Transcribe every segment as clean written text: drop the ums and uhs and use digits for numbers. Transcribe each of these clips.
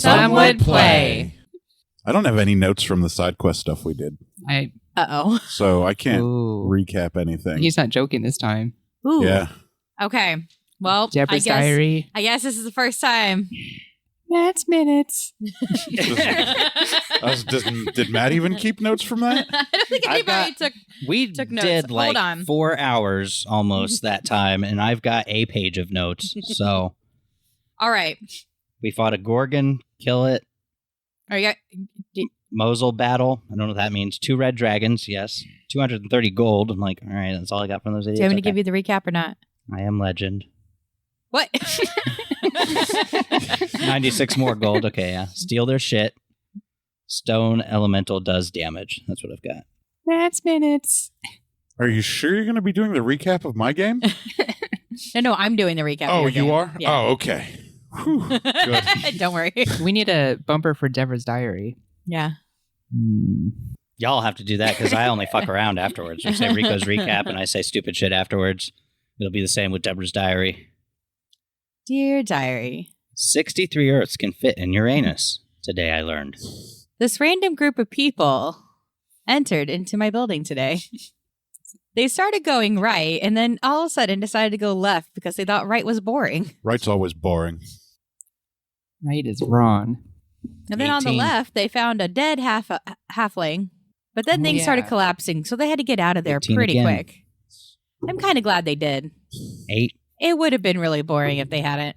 Some would play. I don't have any notes from the side quest stuff we did. Uh-oh. So I can't recap anything. He's not joking this time. Ooh. Yeah. Okay. Well, Deborah's diary. I guess this is the first time. Matt's minutes. Did Matt even keep notes from that? I don't think anybody took notes. Did like Hold on. 4 hours almost that time, and I've got a page of notes. So, all right. We fought a Gorgon, kill it. Are you? Mosul battle. I don't know what that means. 2 red dragons. Yes. 230 gold. I'm like, all right, that's all I got from those idiots. Do you want me to give you the recap or not? I am legend. What? 96 more gold. Okay, yeah. Steal their shit. Stone elemental does damage. That's what I've got. Matt's minutes. Are you sure you're going to be doing the recap of my game? No, I'm doing the recap. Oh, of your you game. are? Yeah. Oh, okay. Whew, good. Don't worry. We need a bumper for Deborah's diary. Yeah. Y'all have to do that because I only fuck around afterwards. We say Rico's recap and I say stupid shit afterwards. It'll be the same with Deborah's diary. Dear diary. 63 Earths can fit in Uranus. Today I learned. This random group of people entered into my building today. They started going right and then all of a sudden decided to go left because they thought right was boring. Right's always boring. Right is wrong. And then on the left, they found a dead halfling. But then things started collapsing, so they had to get out of there pretty quick. I'm kind of glad they did. 8. It would have been really boring if they hadn't.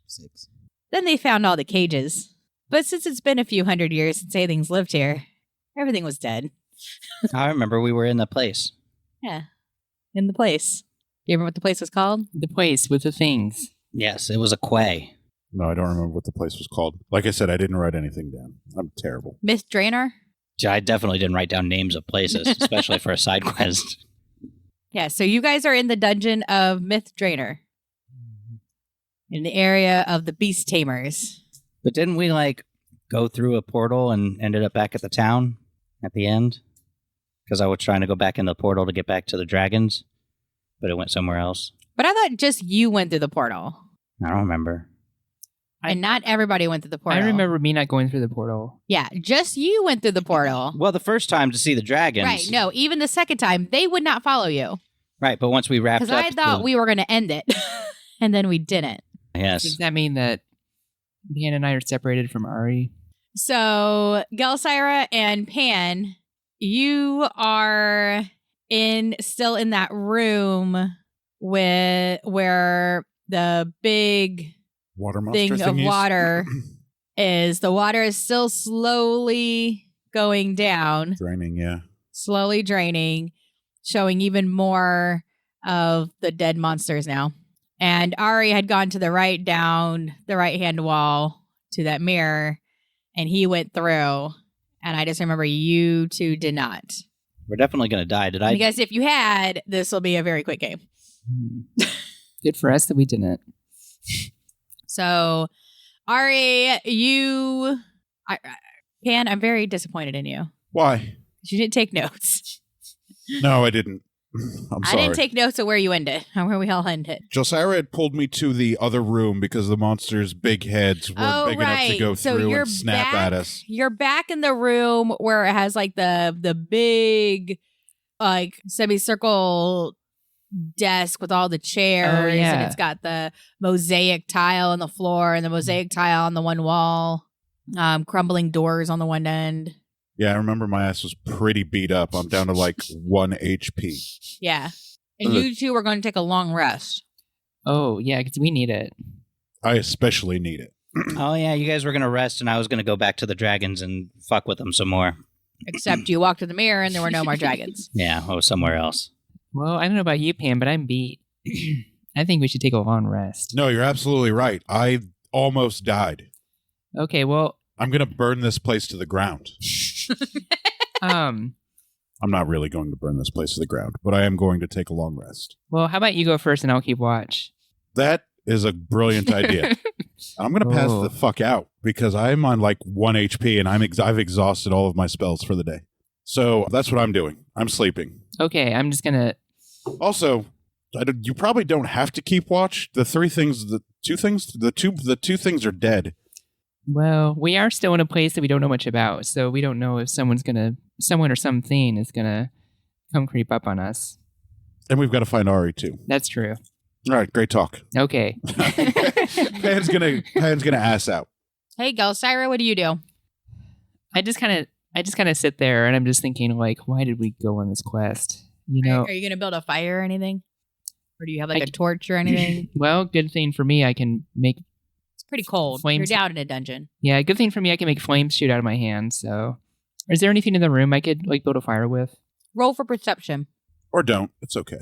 6. Then they found all the cages. But since it's been a few hundred years since anything's lived here, everything was dead. I remember we were in the place. Yeah. In the place. You remember what the place was called? The place with the things. Yes, it was a quay. No, I don't remember what the place was called. Like I said, I didn't write anything down. I'm terrible. Myth Drainer? I definitely didn't write down names of places, especially for a side quest. Yeah, so you guys are in the dungeon of Myth Drainer. In the area of the Beast Tamers. But didn't we, go through a portal and ended up back at the town at the end? Because I was trying to go back in the portal to get back to the dragons, but it went somewhere else. But I thought just you went through the portal. I don't remember. And not everybody went through the portal. I remember me not going through the portal. Yeah, just you went through the portal. Well, the first time to see the dragons. Right, no, even the second time, they would not follow you. Right, but once we wrapped up... Because I thought we were going to end it, and then we didn't. Yes. Does that mean that Pan and I are separated from Ari? So, Gelsira and Pan, you are still in that room where the big water monster thing of water is. The water is still slowly going down. Draining, yeah. Slowly draining, showing even more of the dead monsters now. And Ari had gone to the right, down the right-hand wall to that mirror, and he went through. And I just remember you two did not. We're definitely going to die. Did I? Because if you had, this will be a very quick game. Good for us that we didn't. So, Ari, Pan, I'm very disappointed in you. Why? You didn't take notes. No, I didn't. I'm sorry. I didn't take notes of where you ended, or where we all ended. Gelsira had pulled me to the other room because the monster's big heads were big enough to go through and snap at us. You're back in the room where it has the big semicircle desk with all the chairs, and it's got the mosaic tile on the floor and the mosaic tile on the one wall, crumbling doors on the one end. Yeah, I remember my ass was pretty beat up. I'm down to 1 HP. Yeah. And you two are going to take a long rest. Oh, yeah, because we need it. I especially need it. Oh, yeah, you guys were going to rest, and I was going to go back to the dragons and fuck with them some more. Except you walked to the mirror, and there were no more dragons. Yeah, somewhere else. Well, I don't know about you, Pam, but I'm beat. I think we should take a long rest. No, you're absolutely right. I almost died. Okay, well... I'm going to burn this place to the ground. I'm not really going to burn this place to the ground, but I am going to take a long rest. Well, how about you go first and I'll keep watch? That is a brilliant idea. I'm going to pass the fuck out because I'm on 1 HP and I've exhausted all of my spells for the day. So that's what I'm doing. I'm sleeping. Okay, I'm just going to... Also, you probably don't have to keep watch. The two things are dead. Well, we are still in a place that we don't know much about, so we don't know if someone or something is gonna come creep up on us. And we've got to find Ari too. That's true. All right, great talk. Okay. Pan's gonna ass out. Hey, Gelsira, what do you do? I just kind of sit there and I'm just thinking, like, why did we go on this quest? You know, Are you going to build a fire or anything? Or do you have like a torch or anything? well, good thing for me, I can make. It's pretty cold. Flames. You're down in a dungeon. Yeah, good thing for me, I can make flames shoot out of my hands. So, is there anything in the room I could like build a fire with? Roll for perception. Or don't. It's okay.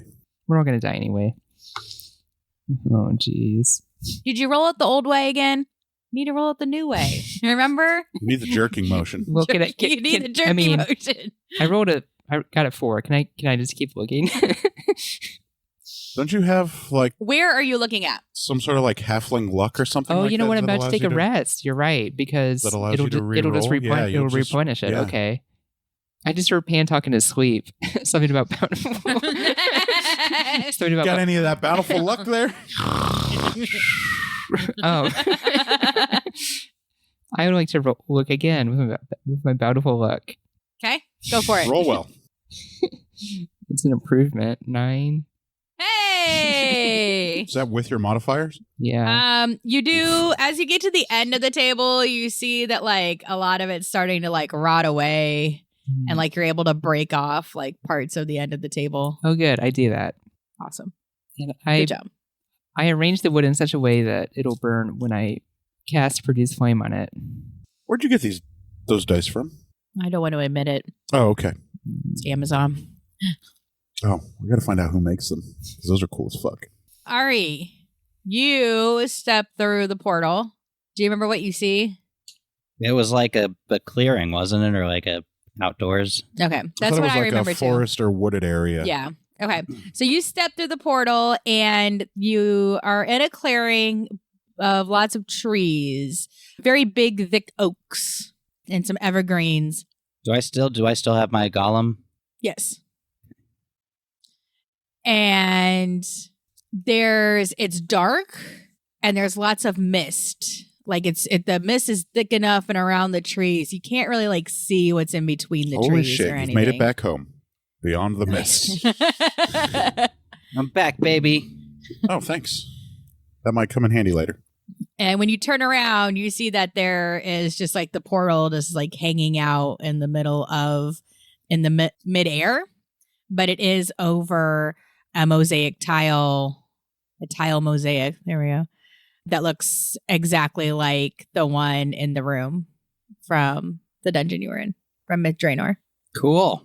We're all gonna die anyway. Oh, jeez. Did you roll it the old way again? You need to roll it the new way. Remember? You need the jerking motion. Well, You need the jerky motion. I got a 4. Can I just keep looking? Don't you have like Where are you looking at? some sort of like halfling luck or something? Oh, like you know that what? I'm that about to allows take you a rest. You're right, because That allows it'll you to it'll just reroll? Yeah, you'll just- replenish it. yeah. Okay. I just heard Pan talking to sleep. Something about bountiful. Something about Got any of that bountiful luck there? Oh. I would like to look again with my bountiful luck. Okay, go for it. Roll well. It's an improvement. 9. Hey! Is that with your modifiers? Yeah. You do, as you get to the end of the table, you see that like a lot of it's starting to like rot away. And like you're able to break off like parts of the end of the table. Oh, good. I do that. Awesome. And Good job. I arrange the wood in such a way that it'll burn when I cast Produce Flame on it. Where'd you get those dice from? I don't want to admit it. Oh, okay. It's Amazon. Oh, we got to find out who makes them. 'Cause those are cool as fuck. Ari, you step through the portal. Do you remember what you see? It was like a clearing, wasn't it? Or like a outdoors? Okay. I That's thought what it I was remember like a forest or wooded area. too. Yeah. Okay. So you step through the portal and you are in a clearing of lots of trees, very big, thick oaks and some evergreens. Do I still have my golem? Yes. And it's dark and there's lots of mist. Like the mist is thick enough and around the trees. You can't really like see what's in between the Holy trees shit, or you've anything. made it back home. Beyond the mist. I'm back, baby. Oh, thanks. That might come in handy later. And when you turn around, you see that there is just like the portal just like hanging out in the middle of midair, but it is over a mosaic tile, a tile mosaic. There we go. That looks exactly like the one in the room from the dungeon you were in, from Myth Draenor. Cool.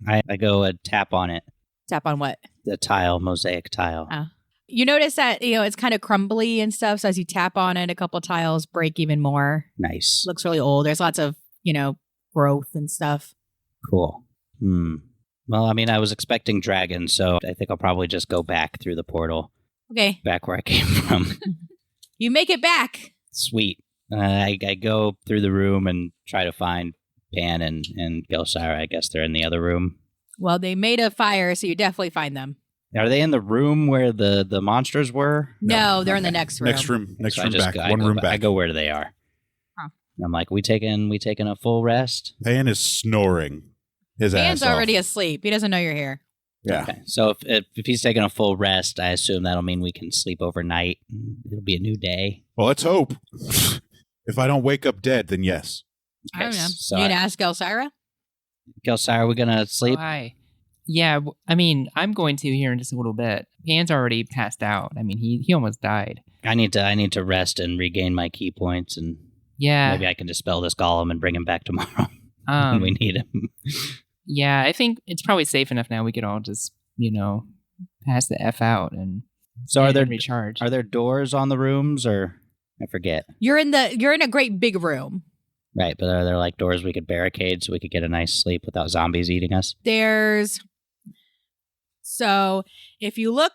I go tap on it. Tap on what? The tile, mosaic tile. Oh. You notice that, it's kind of crumbly and stuff. So as you tap on it, a couple tiles break even more. Nice. Looks really old. There's lots of, growth and stuff. Cool. Well, I mean, I was expecting dragons, so I think I'll probably just go back through the portal. Okay. Back where I came from. You make it back. Sweet. I go through the room and try to find Pan and Gelsira. I guess they're in the other room. Well, they made a fire, so you definitely find them. Are they in the room where the monsters were? No, they're in the next room. Next room So I back. go, One room I back. go where they are. Huh. And I'm like, we taking a full rest? Pan is snoring his Dan's ass off. already asleep. He doesn't know you're here. Yeah. Okay. So if he's taking a full rest, I assume that'll mean we can sleep overnight. It'll be a new day. Well, let's hope. If I don't wake up dead, then yes. I don't know. So You gonna ask Gelsira? Gelsira, are we gonna sleep? Hi. Yeah, I mean, I'm going to here in just a little bit. Pan's already passed out. I mean, he almost died. I need to rest and regain my key points, and Yeah. maybe I can dispel this golem and bring him back tomorrow when we need him. Yeah, I think it's probably safe enough now. We could all just, pass the F out and recharge. Are there doors on the rooms, or I forget? You're in a great big room. Right, but are there like doors we could barricade so we could get a nice sleep without zombies eating us? So if you look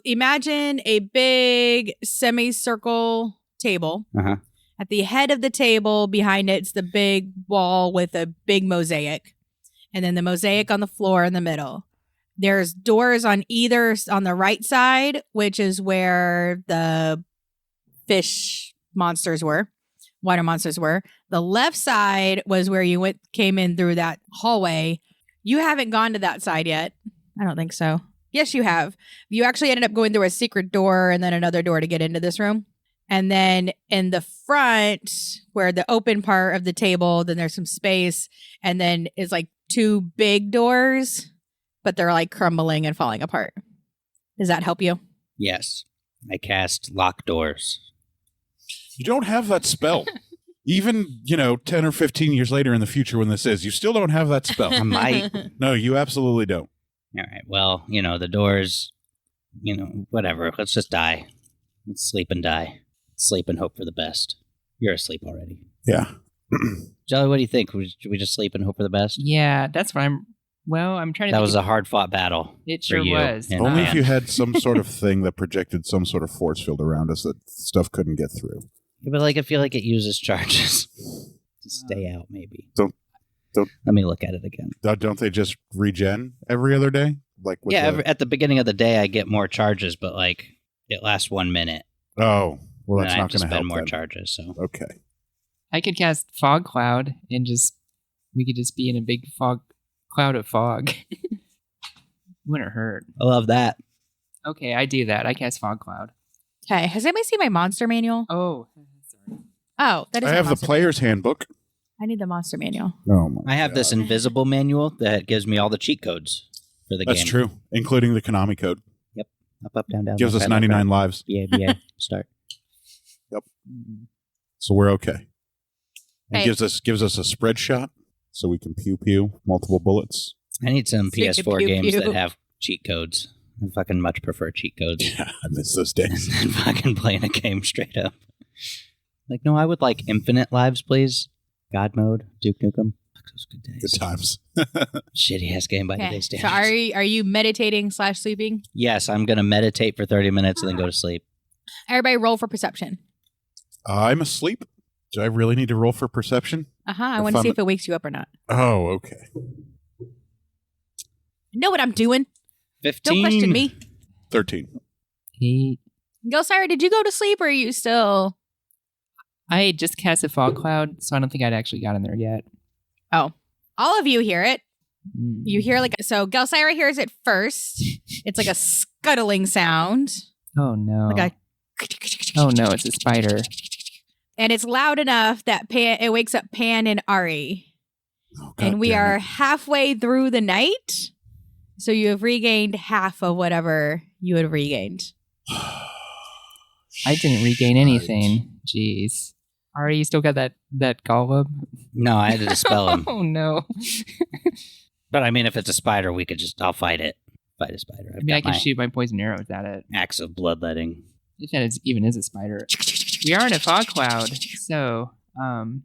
imagine a big semicircle table. Uh-huh. At the head of the table, behind it's the big wall with a big mosaic. And then the mosaic on the floor in the middle. There's doors on the right side, which is where the fish monsters were. Water monsters were. The left side was where you came in through that hallway. You haven't gone to that side yet. I don't think so. Yes, you have. You actually ended up going through a secret door and then another door to get into this room. And then in the front, where the open part of the table, then there's some space. And then it's like 2 big doors, but they're like crumbling and falling apart. Does that help you? Yes. I cast lock doors. You don't have that spell. Even, 10 or 15 years later in the future when this is, you still don't have that spell. I might. No, you absolutely don't. All right. Well, the doors, whatever. Let's just die. Let's sleep and die. Sleep and hope for the best. You're asleep already. Yeah. Jelly, what do you think? Should we just sleep and hope for the best? Yeah, that's what I'm trying to That think was a hard-fought battle. It for sure you was. and Only I. if you had some sort of thing that projected some sort of force field around us that stuff couldn't get through. Yeah, but I feel like it uses charges to stay out, maybe. Don't- Let me look at it again. Don't they just regen every other day? Like with At the beginning of the day, I get more charges, but it lasts 1 minute. Oh, well, and that's I not have to going to help. spend more then. charges. So Okay. I could cast fog cloud and we could just be in a big cloud of fog. Wouldn't hurt. I love that. Okay, I do that. I cast fog cloud. Okay. Has anybody seen my monster manual? Oh, sorry. Oh, that is I my have the monster player's handbook. I need the monster manual. Oh my I have this God. invisible manual that gives me all the cheat codes for the That's game. true, including the Konami code. Up, down, down. Gives left, us right, left, 99 right. lives, BA, start. so we're okay. It Hey. gives us a spread shot, so we can pew multiple bullets. I need some Speak to PS4 pew games pew. that have cheat codes. I fucking much prefer cheat codes Yeah, I miss those days. than fucking playing a game straight up. No, I would like infinite lives, please. God mode, Duke Nukem. Fuck, those good days. Good times. Shitty ass game by Okay. today's So standards. are you meditating / sleeping? Yes, I'm gonna meditate for 30 minutes and then go to sleep. Everybody roll for perception. I'm asleep. Do I really need to roll for perception? I If want to see I'm- if it wakes you up or not. Oh, okay. I know what I'm doing. 15. Don't question me. 13. 8. Gelsira, did you go to sleep or are you still? I just cast a fog cloud, so I don't think I'd actually got in there yet. Oh, all of you hear it. Mm. You hear so Gelsira hears it first. It's like a scuttling sound. Oh no. Like a. Oh no, it's a spider. And it's loud enough that it wakes up Pan and Ari. Oh, And God we damn are it. halfway through the night. So you have regained half of whatever you had regained. I didn't regain anything. Jeez. Ari, you still got that golem? No, I had to dispel him. Oh no. But I mean, if it's a spider, I'll fight it. Fight a spider. I mean, I can shoot my poison arrows at it. Axe of bloodletting. If that even is a spider. We are in a fog cloud, so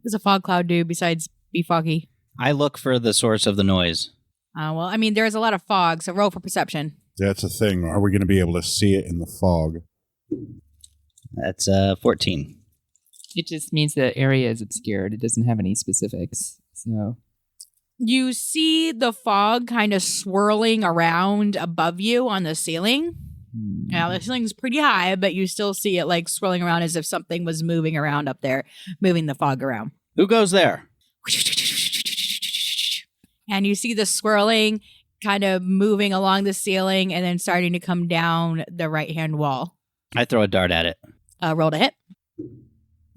Does a fog cloud do besides be foggy? I look for the source of the noise. Well, I mean, there's a lot of fog, so roll for perception. That's the thing. Are we going to be able to see it in the fog? That's 14. it just means the area is obscured. It doesn't have any specifics. So You see the fog kind of swirling around above you on the ceiling. Now, the ceiling's pretty high, but you still see it like swirling around as if something was moving around up there, moving the fog around. Who goes there? And you see the swirling kind of moving along the ceiling and then starting to come down the right-hand wall. I throw a dart at it. Roll to hit.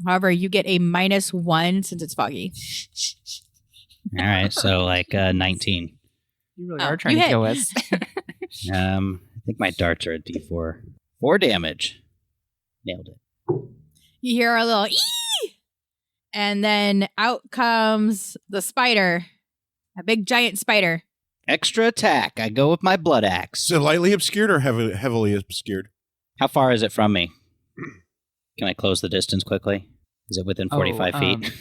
However, you get a -1 since it's foggy. All right, so like 19. you really Oh, are trying you to hit. kill us. I think my darts are a D4. 4 damage. Nailed it. You hear a little ee! And then out comes the spider. A big giant spider. Extra attack. I go with my blood axe. So lightly obscured or heavily obscured? How far is it from me? Can I close the distance quickly? Is it within 45 feet?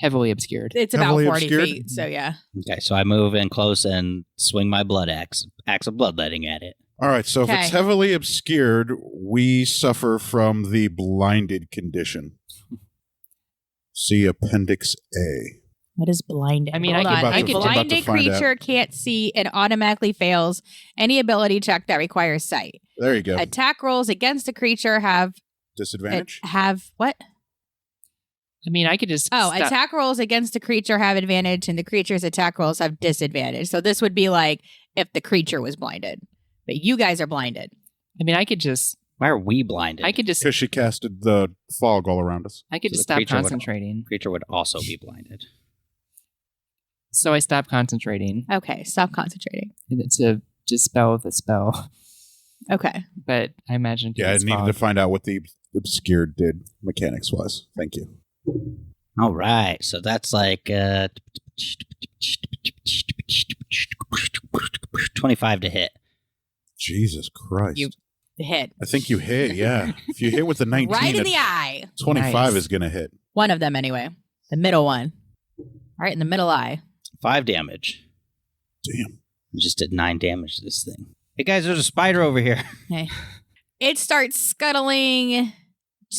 Heavily obscured. It's about Heavily 40 obscured? feet, so yeah. Okay, so I move in close and swing my blood axe of bloodletting at it. All right, so if Okay. it's heavily obscured, we suffer from the blinded condition. See Appendix A. What is blinded? I mean, Hold I on. could- I A could- blinded about to find creature can't see and automatically fails any ability check that requires sight. There you go. Attack rolls against a creature have Disadvantage? what? I mean, I could just. Oh, stop. attack rolls against the creature have advantage, and the creature's attack rolls have disadvantage. So this would be like if the creature was blinded, but you guys are blinded. I mean, I could just. Why are we blinded? I could just. Because she casted the fog all around us. I could So just the stop creature would- concentrating. Creature would also be blinded. So I stop concentrating. Okay, stop concentrating. And it's a dispel the spell. Okay. But I imagine. Yeah, I it's needed fog. to find out what the obscured did mechanics-wise. Thank you. All right, so that's like 25 to hit. Jesus Christ. You- The hit. I think you hit, yeah. If you hit with the 19, Right in a the eye. 25 Nice. is going to hit. One of them, anyway. The middle one. Right in the middle eye. 5 damage. Damn. I just did 9 damage to this thing. Hey guys, there's a spider over here. Okay. It starts scuttling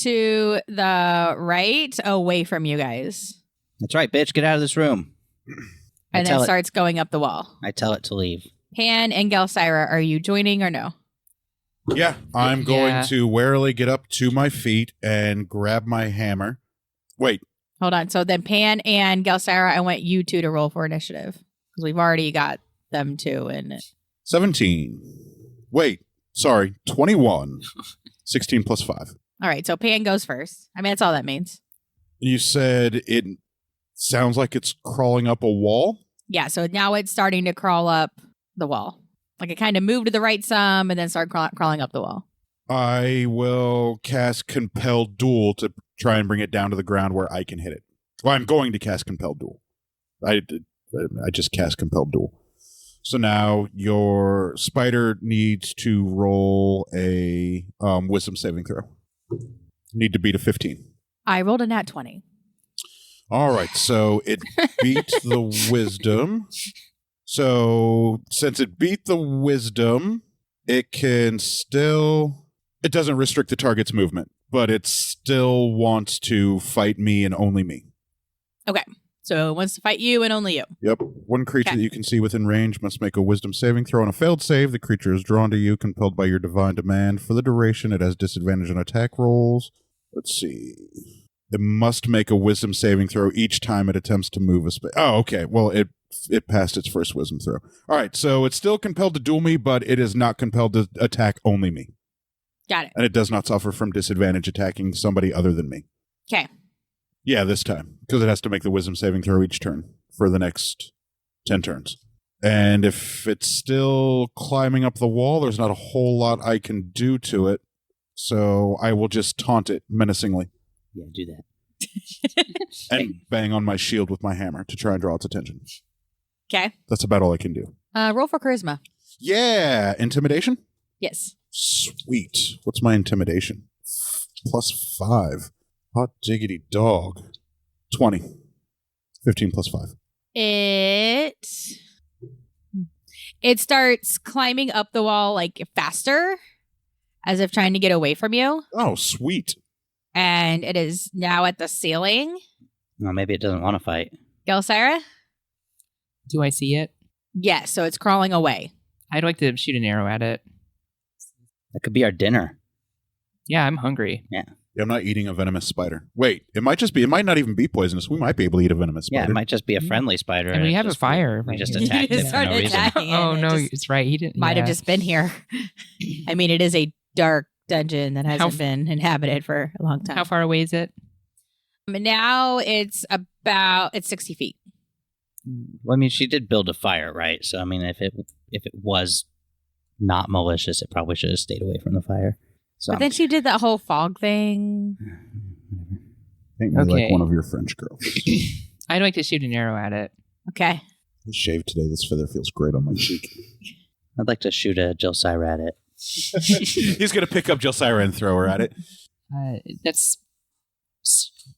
to the right, away from you guys. That's right, bitch. Get out of this room. And tell then it- starts going up the wall. I tell it to leave. Pan and Gelsira, are you joining or no? Yeah, I'm going Yeah. to warily get up to my feet and grab my hammer. Wait, Hold on. So then Pan and Gelsira, I want you two to roll for initiative. Because we've already got them two in it. 17. Wait, sorry, 21. 16 plus 5. All right. So Pan goes first. I mean, that's all that means. You said it sounds like it's crawling up a wall? Yeah. So now it's starting to crawl up the wall. Like it kind of moved to the right some and then start crawling up the wall. I will cast Compelled Duel to try and bring it down to the ground where I can hit it. Well, I'm going to cast Compelled Duel. I just cast Compelled Duel. So now your spider needs to roll a wisdom saving throw. Need to beat a 15. I rolled a nat 20. All right, so it beat the wisdom. So since it beat the wisdom, it can still... It doesn't restrict the target's movement, but it still wants to fight me and only me. So it wants to fight you and only you. Yep. One creature Okay. that you can see within range must make a wisdom saving throw. On a failed save, the creature is drawn to you, compelled by your divine demand. For the duration, it has disadvantage on attack rolls. Let's see. It must make a wisdom saving throw each time it attempts to move a space. Oh, okay. Well, it passed its first wisdom throw. All right, so it's still compelled to duel me, but it is not compelled to attack only me. Got it. And it does not suffer from disadvantage attacking somebody other than me. Okay. Yeah, this time. Because it has to make the wisdom saving throw each turn for the next 10 turns. And if it's still climbing up the wall, there's not a whole lot I can do to it. So I will just taunt it menacingly Yeah, do that. and bang on my shield with my hammer to try and draw its attention. Okay. That's about all I can do. Roll for charisma. Yeah, intimidation? Yes. Sweet. What's my intimidation? Plus 5. Hot diggity dog. 20. 15 plus 5. It starts climbing up the wall like faster, as if trying to get away from you. Oh, sweet. And it is now at the ceiling. Well, maybe it doesn't want to fight. Gelsira? Do I see it? Yes. So it's crawling away. I'd like to shoot an arrow at it. That could be our dinner. Yeah, I'm hungry. Yeah, I'm not eating a venomous spider. Wait, it might not even be poisonous. We might be able to eat a venomous Yeah, spider. it might just be a friendly spider. And we have a just- fire. We right just here. attacked it for Started no reason. attacking it, Oh and it no, just it's right. He didn't. might have yeah. just been here. I mean, it is a dark dungeon that hasn't f- been inhabited for a long time. How far away is it? Now it's 60 feet. Well, I mean, she did build a fire, right? So, I mean, if it was not malicious, it probably should have stayed away from the fire. So, But then she did that whole fog thing. Ain't me like Okay. one of your French girls. I'd like to shoot an arrow at it. Okay. I shaved today. This feather feels great on my cheek. I'd like to shoot a Gelsira at it. He's going to pick up Gelsira and throw her at it. That's.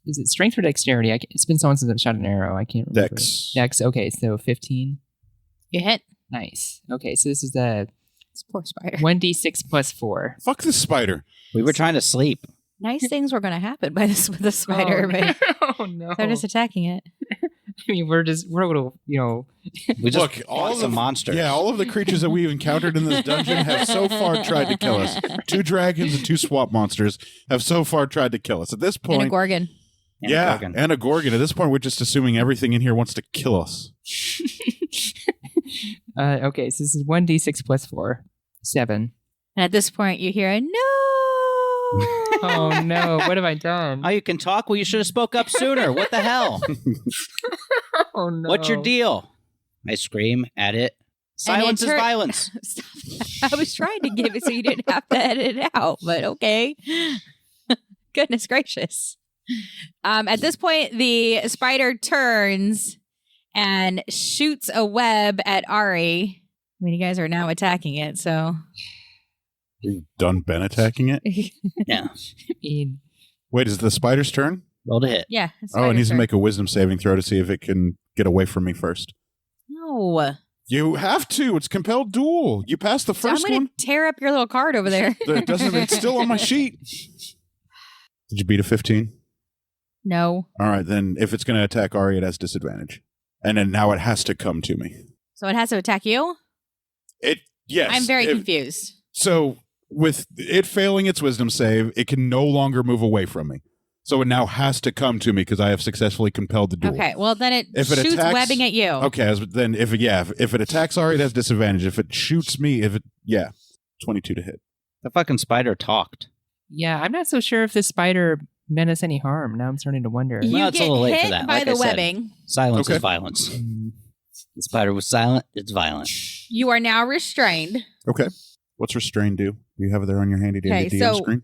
Is it strength or dexterity? It's been so long since I've shot an arrow. I can't remember. Dex. Dex. Okay, so 15. You hit. Nice. Okay, so this is the This poor spider. 1d6 plus 4. Fuck this spider. We were trying to sleep. Nice things were going to happen by this with the spider, but Oh no! they're just attacking it. I mean, we're able to, We just Look, fought some monsters. Yeah, all of the creatures that we've encountered in this dungeon have so far tried to kill us. 2 dragons and 2 swamp monsters have so far tried to kill us. At this And a point, gorgon. And a Gorgon. and a Gorgon. At this point, we're just assuming everything in here wants to kill us. Okay, so this is 1d6 plus 4. 7. And at this point, you hear a no. Oh no, what have I done? Oh, you can talk? Well, you should have spoke up sooner. What the hell? Oh no. What's your deal? I scream at it. Silence is violence. Stop. I was trying to give it so you didn't have to edit it out, but okay. Goodness gracious. At this point, the spider turns and shoots a web at Ari. I mean, you guys are now attacking it, so. We've done been attacking it? Yeah. Wait, is it the spider's turn? Roll to hit. Yeah. Oh, it needs to make a wisdom saving throw to see if it can get away from me first. No. You have to. It's compelled duel. You passed the first I'm going one. to tear up your little card over there. It's still on my sheet. Did you beat a 15? No. All right, then if it's going to attack Ari, it has disadvantage. And then now it has to come to me. So it has to attack you? Yes. I'm very confused. So with it failing its wisdom save, it can no longer move away from me. So it now has to come to me because I have successfully compelled the duel. Okay, well then it If it shoots attacks- webbing at you. Okay, then if it attacks Ari, it has disadvantage. If it shoots me, 22 to hit. The fucking spider talked. Yeah, I'm not so sure if this spider meant us any harm. Now I'm starting to wonder. You Well, it's a get little late for hit that. by Like the I said. webbing. Silence Okay. is violence. The spider was silent. It's violent. You are now restrained. Okay. What's restrain do? Do you have it there on your handy dandy Okay, DM so- screen?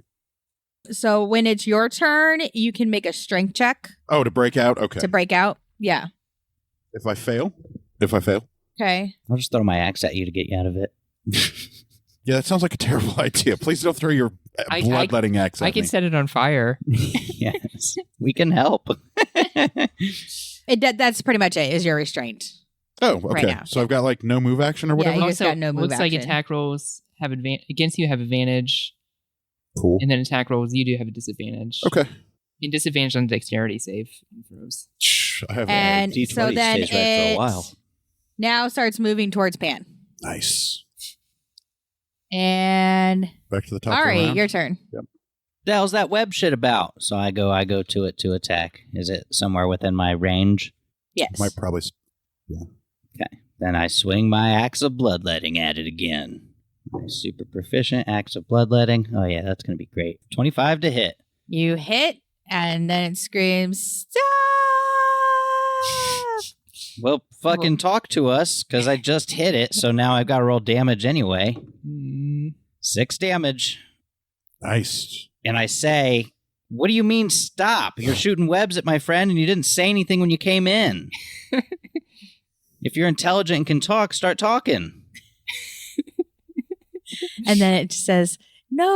So when it's your turn, you can make a strength check Oh, to break out? Okay. to break out. Yeah. If I fail? Okay. I'll just throw my axe at you to get you out of it. Yeah, that sounds like a terrible idea. Please don't throw your bloodletting axe at I can me. set it on fire. Yes. We can help. That's pretty much it, is your restraint. Oh, okay. right now. So I've got like no move action or whatever? You just got no move looks like action. attack rolls have against you have advantage, Cool. and then attack rolls you do have a disadvantage. Okay. And disadvantage on dexterity save throws. I have And D20 so then stays right for a it while. now starts moving towards Pan. nice. And Back to the top of the Ari, round. your turn. The hell's that web shit about? So I go to it to attack. Is it somewhere within my range? Yes. Might probably. Then I swing my axe of bloodletting at it again. My super proficient axe of bloodletting. Oh yeah, that's gonna be great. 25 to hit. You hit, and then it screams, "Stop!" Well, fucking talk to us, because I just hit it, so now I've got to roll damage anyway. 6 damage. Nice. And I say, what do you mean stop? You're shooting webs at my friend and you didn't say anything when you came in. If you're intelligent and can talk, start talking. And then it just says, "No."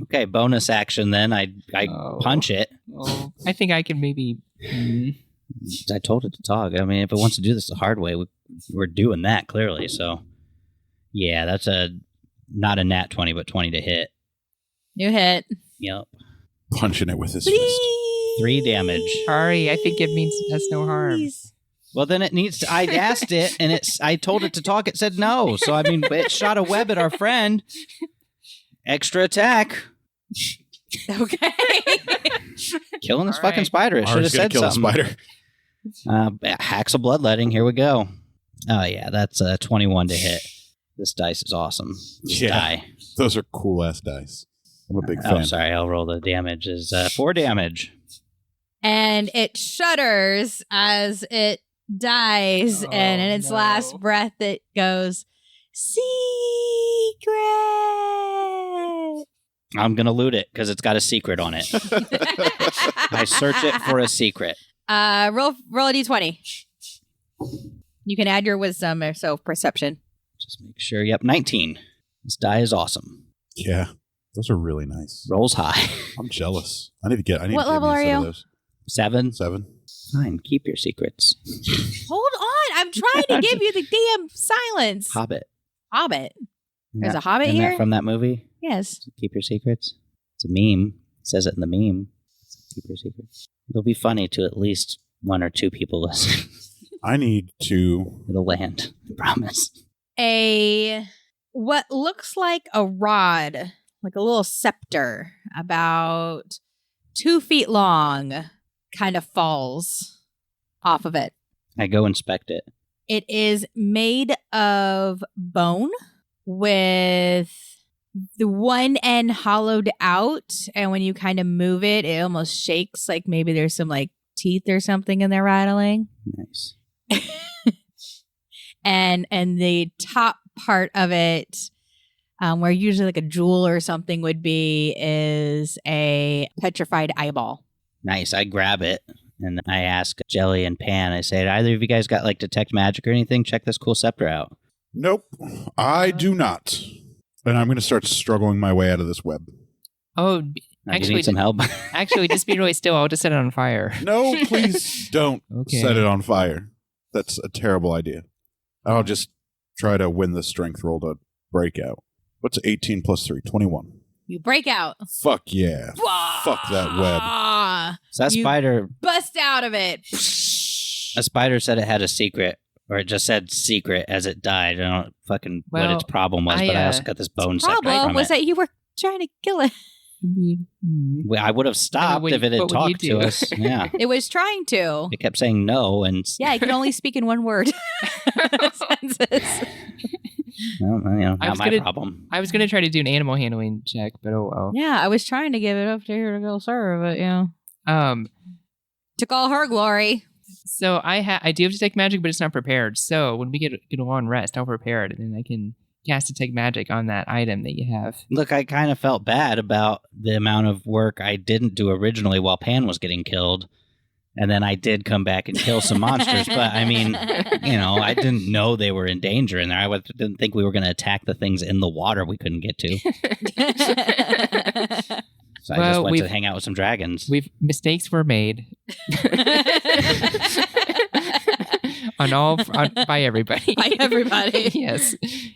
Okay, bonus action then. I Oh. punch it. Oh, I think I can maybe. I told it to talk. I mean, if it wants to do this the hard way, we're doing that clearly. So, yeah, that's not a nat 20, but 20 to hit. You hit. Yep. Punching it with his fist. 3 damage. Ari, I think it means us no harm. Well, then it needs to. I asked it, and I told it to talk. It said no. So I mean, it shot a web at our friend. Extra attack. Okay. Killing this All fucking right. spider. It should have Ari's gonna said kill something. the spider. Hacks of bloodletting. Here we go. Oh yeah, that's 21 to hit. This dice is awesome. This Yeah. die. Those are cool ass dice. I'm a big Oh, fan. sorry. I'll roll the damage. Is 4 damage. And it shudders as it dies, Oh, and in its no. last breath, it goes, "Secret." I'm gonna loot it because it's got a secret on it. I search it for a secret. Roll a d20. You can add your wisdom or so perception. Just make sure. Yep, 19. This die is awesome. Yeah. Those are really nice. Rolls high. I'm jealous. I need to get What to level me a are set of you? those. 7. 7. Fine. Keep your secrets. Hold on, I'm trying to give you the damn silence. Hobbit. Hobbit. Isn't There's that- a Hobbit isn't that here? from that movie. Yes. Keep your secrets. It's a meme. It says it in the meme. Keep your secrets. It'll be funny to at least 1 or 2 people listen. I need to. It'll land. I promise. What looks like a rod like a little scepter about 2 feet long kind of falls off of it. I go inspect it. It is made of bone with the one end hollowed out, and when you kind of move it, it almost shakes like maybe there's some like teeth or something in there rattling. Nice. And the top part of it, where usually like a jewel or something would be, is a petrified eyeball. Nice. I grab it and I ask Jelly and Pan. I say, either of you guys got like detect magic or anything? Check this cool scepter out. Nope, I do not. And I'm going to start struggling my way out of this web. Oh, You actually, need some help? actually, just be really still. I'll just set it on fire. No, please don't Okay. set it on fire. That's a terrible idea. I'll just try to win the strength roll to break out. What's 18 plus 3? 21. You break out. Fuck yeah. Fuck that web. So that You- spider, Bust out of it. a spider said it had a secret, or it just said secret as it died. I don't know fucking what Well, its problem was, I, but I also got this bone scepter Problem from was it. that you were trying to kill it. I mean, I would have stopped what if it had would you talked to do? us. Yeah. It was trying to. It kept saying no, and Yeah, it could only speak in one word. Sentences. well, I not was my gonna- problem. I was going to try to do an animal handling check, but oh well. Yeah, I was trying to give it up to her to go serve, but took all her glory. So I do have detect magic, but it's not prepared. So when we get a long rest, I'll prepare it, and then I can cast detect magic on that item that you have. Look, I kind of felt bad about the amount of work I didn't do originally while Pan was getting killed. And then I did come back and kill some monsters. But I mean, I didn't know they were in danger in there. I didn't think we were going to attack the things in the water we couldn't get to. So I just went to hang out with some dragons. Mistakes were made by everybody. By everybody. Yes,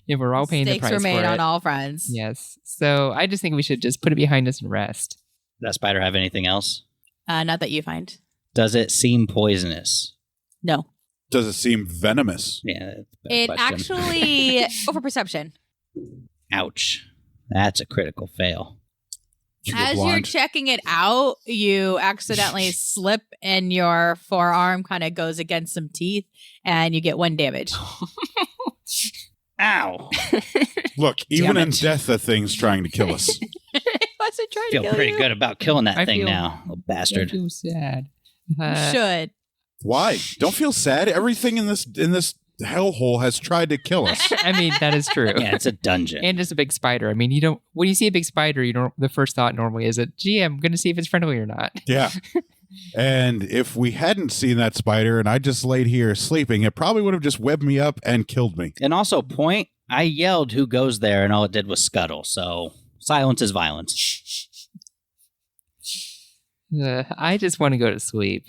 and we're all paying the Mistakes price were made for on it. all fronts. Yes, so I just think we should just put it behind us and rest. Does that spider have anything else? Not that you find. Does it seem poisonous? No. Does it seem venomous? Yeah. That's a It better question. actually over perception. Ouch. That's a critical fail. You go As you're blind. checking it out, you accidentally slip and your forearm kind of goes against some teeth and you get 1 damage. Ow. Look, even Damn in it. death, that thing's trying to kill us. Wasn't trying Feel to kill pretty you. good about killing that I thing feel- now, little I bastard. feel sad. You should. Why? Don't feel sad. Everything in this hellhole has tried to kill us. I mean, that is true. Yeah, it's a dungeon. And just a big spider. I mean, when you see a big spider, the first thought normally is that, gee, I'm going to see if it's friendly or not. Yeah. And if we hadn't seen that spider and I just laid here sleeping, it probably would have just webbed me up and killed me. And also, point, I yelled who goes there, and all it did was scuttle. So silence is violence. I just want to go to sleep.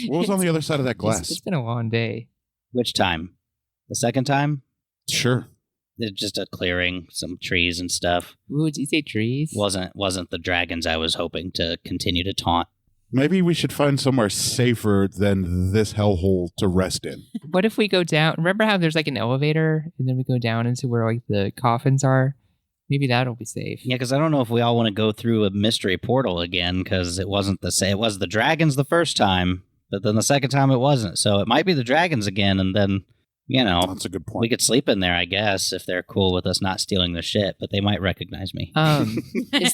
What was on the other side of that It's glass? been a long day. Which time? The second time? Sure. It's just a clearing, some trees and stuff. Ooh, did you say trees? Wasn't the dragons I was hoping to continue to taunt. Maybe we should find somewhere safer than this hellhole to rest in. What if we go down? Remember how there's like an elevator, and then we go down into where like the coffins are? Maybe that'll be safe. Yeah, because I don't know if we all want to go through a mystery portal again, because it wasn't the same. It was the dragons the first time, but then the second time it wasn't. So it might be the dragons again, and then, That's a good we point. could sleep in there, I guess, if they're cool with us not stealing their shit, but they might recognize me. Is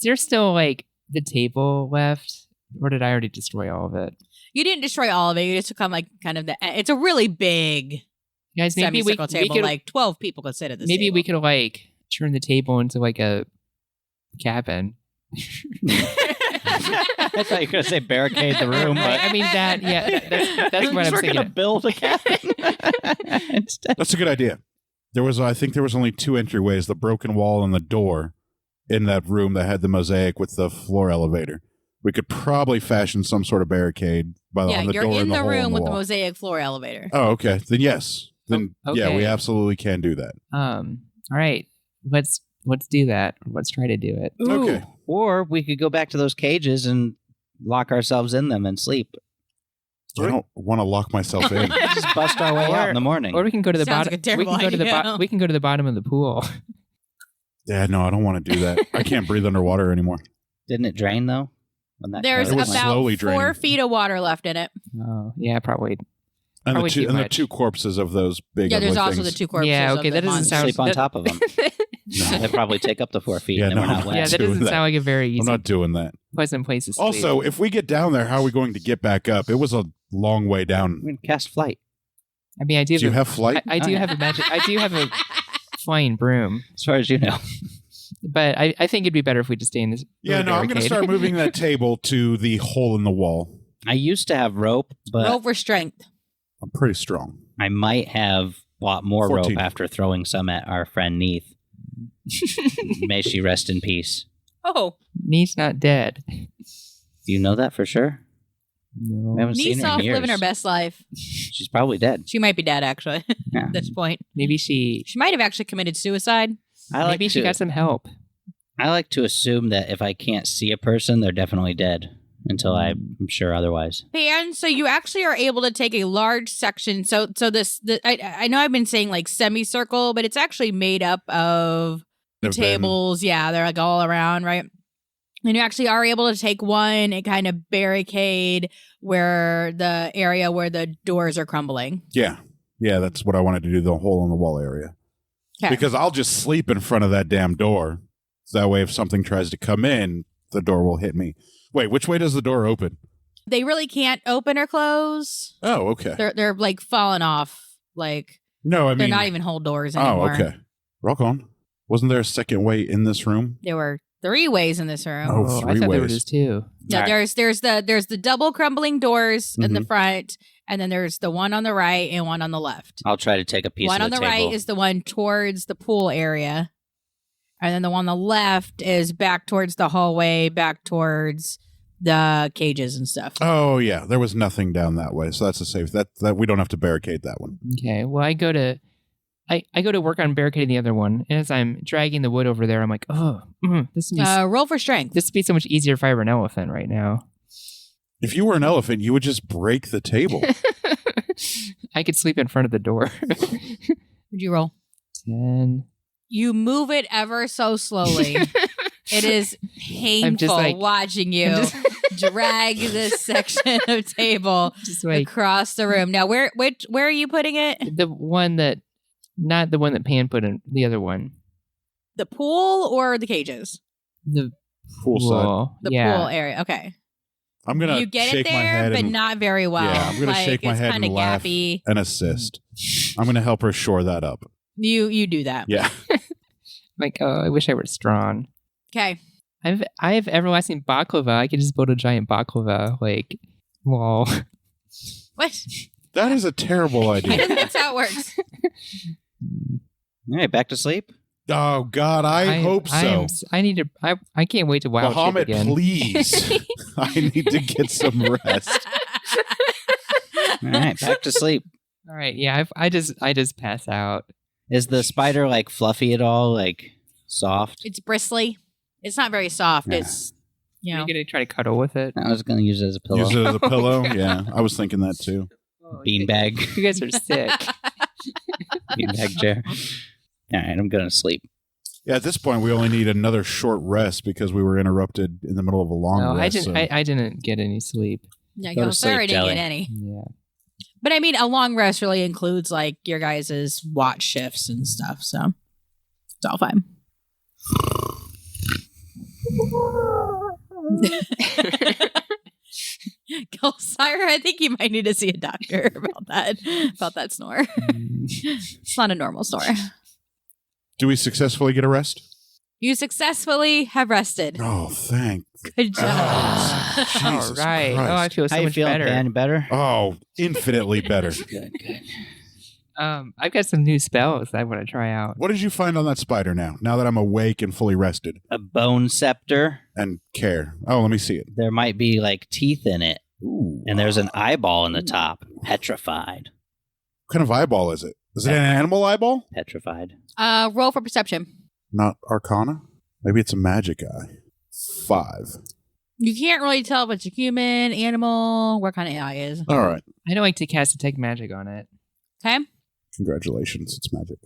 there still like the table left, or did I already destroy all of it? You didn't destroy all of it. You just took on like kind of it's a really big Guys, maybe we semicircle table. could Like 12 people could sit at this maybe table. we could like turn the table into like a cabin. I thought you were going to say barricade the room, but I mean that's what I'm We're thinking. going to build a cabin instead. That's a good idea. I think there was only 2 entryways, the broken wall and the door in that room that had the mosaic with the floor elevator. We could probably fashion some sort of barricade Yeah, on the you're door in and the the hole in room the with the wall. mosaic floor elevator. Oh, okay. Then yes. Then yeah, okay. we absolutely can do that. All right. Let's do that. Let's try to do it. Okay. Or we could go back to those cages and lock ourselves in them and sleep. I don't want to lock myself in. Just bust our way out in the morning. Or we can go to the Sounds bottom. like a terrible we can go to the idea. we can go to the bottom of the pool. Yeah, no, I don't want to do that. I can't breathe underwater anymore. Didn't it drain though? When that There's It was about slowly 4 draining. feet of water left in it. Oh, yeah, probably. And Probably too the much. 2 corpses of those big Yeah, ugly there's also things. the 2 corpses. Yeah, of okay, the that doesn't monster. sound- Sleep on top of them. They probably take up the 4 feet Yeah, and no, we're not I'm wet. Yeah, that doing doesn't that. sound like a very easy, I'm not doing that. pleasant place to sleep. Also, if we get down there, how are we going to get back up? It was a long way down. We're gonna cast flight. I mean, I do. Do you have flight? I do Oh, have a magic. I do have a flying broom, As far as you know. but I think it'd be better if we just stay in this. Yeah, no, I'm going to barricade. start moving that table to the hole in the wall. I used to have rope, but Roll for strength. I'm pretty strong. I might have bought more 14. rope after throwing some at our friend Neith. May she rest in peace. Oh, Neith's not dead. Do you know that for sure? No. We haven't seen Niece her in off years. living her best life. She's probably dead. She might be dead, actually, Yeah. at this point. Maybe she. She might have actually committed suicide. Maybe she got some help. I like to assume that if I can't see a person, they're definitely dead until I'm sure otherwise. And so you actually are able to take a large section. So I know I've been saying like semicircle, but it's actually made up of They've been- tables. Yeah, they're like all around, right? And you actually are able to take one and kind of barricade where the area where the doors are crumbling. Yeah. Yeah, that's what I wanted to do, the hole in the wall area. 'Kay. Because I'll just sleep in front of that damn door. So that way, if something tries to come in, the door will hit me. Wait, which way does the door open? They really can't open or close. Oh, okay. They're like falling off. Like No, I they're mean. not even whole doors Oh, anymore. okay. Rock on. Wasn't there a second way in this room? There were 3 ways in this room. Oh, I 3 thought there were ways. just 2. Yeah, Alright. there's the double crumbling doors in Mm-hmm. the front, and then there's the one on the right and one on the left. I'll try to take a piece One of on the the table. right is the one towards the pool area, and then the one on the left is back towards the hallway, back towards the cages and stuff. Oh, yeah. There was nothing down that way. So that's a safe. That we don't have to barricade that one. Okay. Well, I go to work on barricading the other one, and as I'm dragging the wood over there, I'm like, oh, this would be Roll for strength. this would be so much easier if I were an elephant right now. If you were an elephant, you would just break the table. I could sleep in front of the door. Would you roll? 10. You move it ever so slowly. It is painful like- watching you I'm drag this section of table just like across the room. Now, where are you putting it? the one that, not the one that Pan put in, the other one. The pool or the cages? The Poolside. pool. The Yeah. pool area. Okay. I'm going You to get shake it my there, head but and, not very well. Yeah, I'm going to Like, shake my it's head kinda and laugh gappy. and assist. I'm going to help her shore that up. You do that. Yeah. Like, oh, I wish I were strong. Okay. I have everlasting baklava. I could just build a giant baklava like wall. What? That is a terrible I don't idea. think that's how it works. All right, back to sleep. Oh, God, I hope so. I need to. I can't wait to wild shape Bahamut, again. please. I need to get some rest. All right, back to sleep. All right. Yeah. I just pass out. Is the spider like fluffy at all? Like soft? It's bristly. It's not very soft. Yeah. It's, you Are know. you gonna try to cuddle with it? I was going to use it as a pillow. Use it as a pillow? Yeah, I was thinking that too. Beanbag. You guys are sick. Beanbag chair. All right, I'm going to sleep. Yeah, at this point, we only need another short rest because we were interrupted in the middle of a long No, rest. I didn't get any sleep. Yeah, Go to go sleep, sorry, didn't Jelly. get any. Yeah. But I mean, a long rest really includes like your guys' watch shifts and stuff. So it's all fine. Gelsira, I think you might need to see a doctor about that snore. It's not a normal snore. Do we successfully get a rest? You successfully have rested. Oh, thank Good job. All Jesus right. Christ. Oh, I feel How so you much feeling, better. Pan? Better? Oh, infinitely better. Good, good. I've got some new spells I want to try out. What did you find on that spider now that I'm awake and fully rested A bone scepter. and care? Oh, let me see it. There might be like teeth in it. Ooh. And there's an eyeball in the top. Petrified. What kind of eyeball is it? Is it an animal eyeball? Petrified. Roll for perception. Not Arcana? Maybe it's a magic eye. 5. You can't really tell if it's a human, animal, what kind of eye is. All right. I don't like to cast detect magic on it. Okay. Congratulations. It's magic.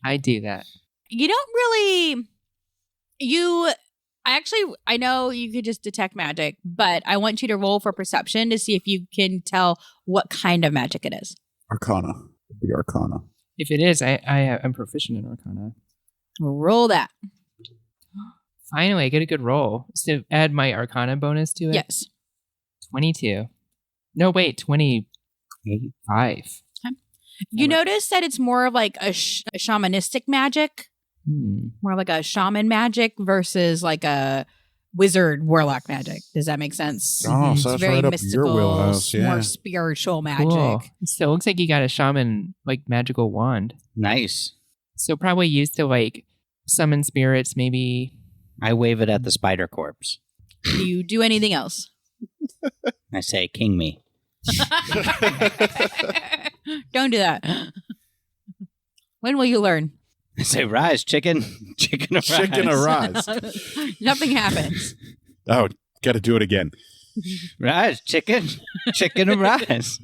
I do that. you don't really. I know you could just detect magic, but I want you to roll for perception to see if you can tell what kind of magic it is. Arcana. The Arcana. If it is, I'm proficient in Arcana. Roll that. Finally, I get a good roll. So add my Arcana bonus to it? Yes. 22. No, wait, 25. You notice that it's more of like a shamanistic magic. More like a shaman magic versus like a wizard warlock magic. Does that make sense? Oh, so It's that's very right up mystical, your wheelhouse. Yeah. more spiritual magic. Cool. So it looks like you got a shaman, like, magical wand. Nice. So probably used to, like, summon spirits, maybe. I wave it at the spider corpse. Do you do anything else? I say, king me. Don't do that. When will you learn? I say, rise, chicken. Chicken arise. Chicken arise. Nothing happens. Oh, got to do it again. Rise, chicken. Chicken arise.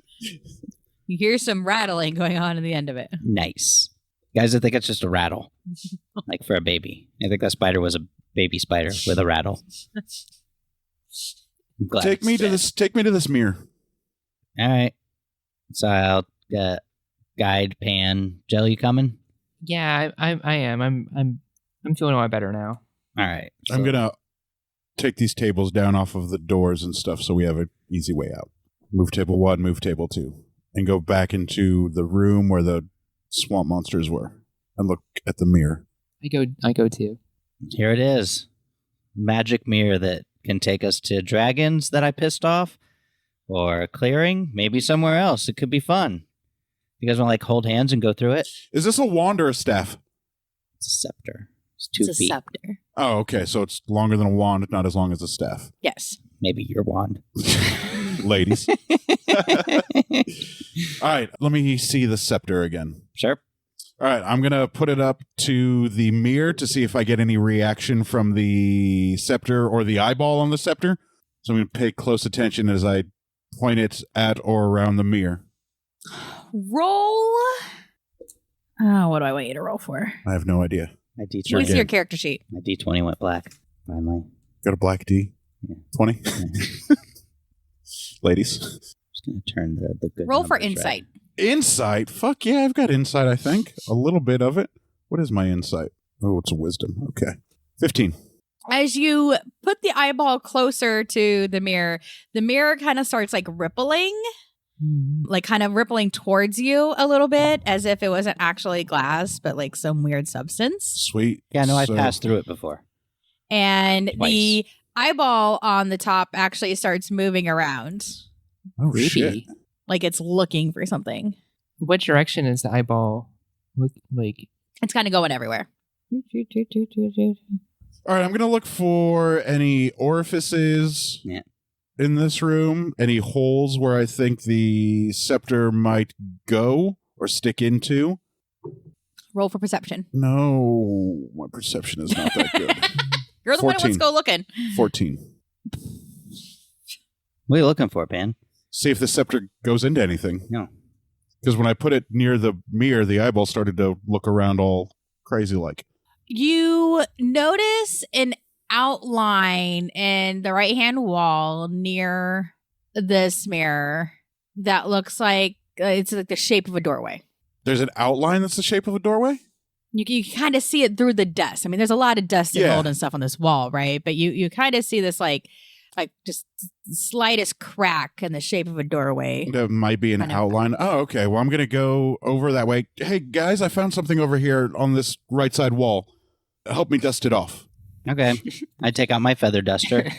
You hear some rattling going on in the end of it. Nice. Guys, I think it's just a rattle. Like for a baby. I think that spider was a baby spider with a rattle. I'm glad Take it's me to dead. this. Take me to this mirror. All right. So I'll guide Pan. Jill, you coming? Yeah, I am. I'm feeling a lot better now. All right. I'm gonna take these tables down off of the doors and stuff, so we have an easy way out. Move table 1, move table 2, and go back into the room where the swamp monsters were, and look at the mirror. I go too. Here it is. Magic mirror that can take us to dragons that I pissed off, or a clearing, maybe somewhere else. It could be fun. You guys want to like hold hands and go through it? Is this a wand or a staff? It's a scepter. It's 2 It's a feet. scepter. Oh, okay. So it's longer than a wand, not as long as a staff. Yes. Maybe your wand. Ladies. All right. Let me see the scepter again. Sure. All right. I'm going to put it up to the mirror to see if I get any reaction from the scepter or the eyeball on the scepter. So I'm going to pay close attention as I point it at or around the mirror. Roll. Oh, what do I want you to roll for? I have no idea. My Sure. D20. Let me see your character sheet. My D20 went black. Finally. Got a black D? Yeah. 20? Yeah. Ladies. Just gonna turn the good. Roll for numbers insight. Insight? Fuck yeah, I've got insight, I think. A little bit of it. What is my insight? Oh, it's a wisdom. Okay. 15. As you put the eyeball closer to the mirror kind of starts like rippling, like kind of rippling towards you a little bit as if it wasn't actually glass, but like some weird substance. Sweet. Yeah, no, I So- passed through it before. And Twice. the eyeball on the top actually starts moving around, Oh, shit. Creepy. like it's looking for something. What direction is the eyeball look like? It's kind of going everywhere. All right, I'm going to look for any orifices Yeah. in this room, any holes where I think the scepter might go or stick into. Roll for perception. No, my perception is not that good. You're the one who wants 14. to go looking. 14. What are you looking for, Pan? See if the scepter goes into anything. No. Because when I put it near the mirror, the eyeball started to look around all crazy like. You notice an outline in the right hand wall near this mirror that looks like it's like the shape of a doorway. There's an outline that's the shape of a doorway? You kind of see it through the dust. I mean, there's a lot of dust and Yeah. mold and stuff on this wall, right? But you kind of see this like just slightest crack in the shape of a doorway. That might be an Kind of. outline. Oh, okay. Well, I'm going to go over that way. Hey, guys, I found something over here on this right side wall. Help me dust it off. Okay. I take out my feather duster. Do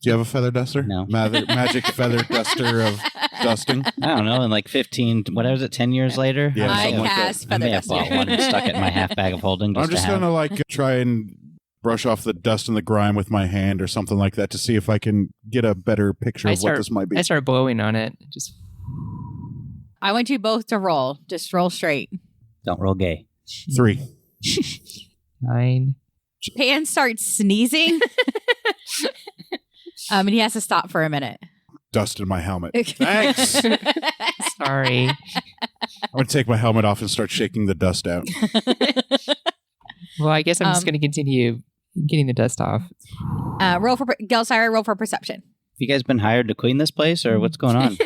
you have a feather duster? No. Magic feather duster of dusting. I don't know. In like 15, whatever is it, 10 years later? Yeah, I something like that. cast I feather may have duster. bought one and stuck it in my half bag of holding. Just I'm just to have. going to try and brush off the dust and the grime with my hand or something like that to see if I can get a better picture of what this might be. I start blowing on it. Just I want you both to roll. Just roll straight. Don't roll gay. 3. 9. Pan starts sneezing. And he has to stop for a minute. Dust in my helmet. Thanks. I'm Sorry. going to take my helmet off and start shaking the dust out. Well, I guess I'm just going to continue getting the dust off. Gelsira, roll for perception. Have you guys been hired to clean this place, or what's going on?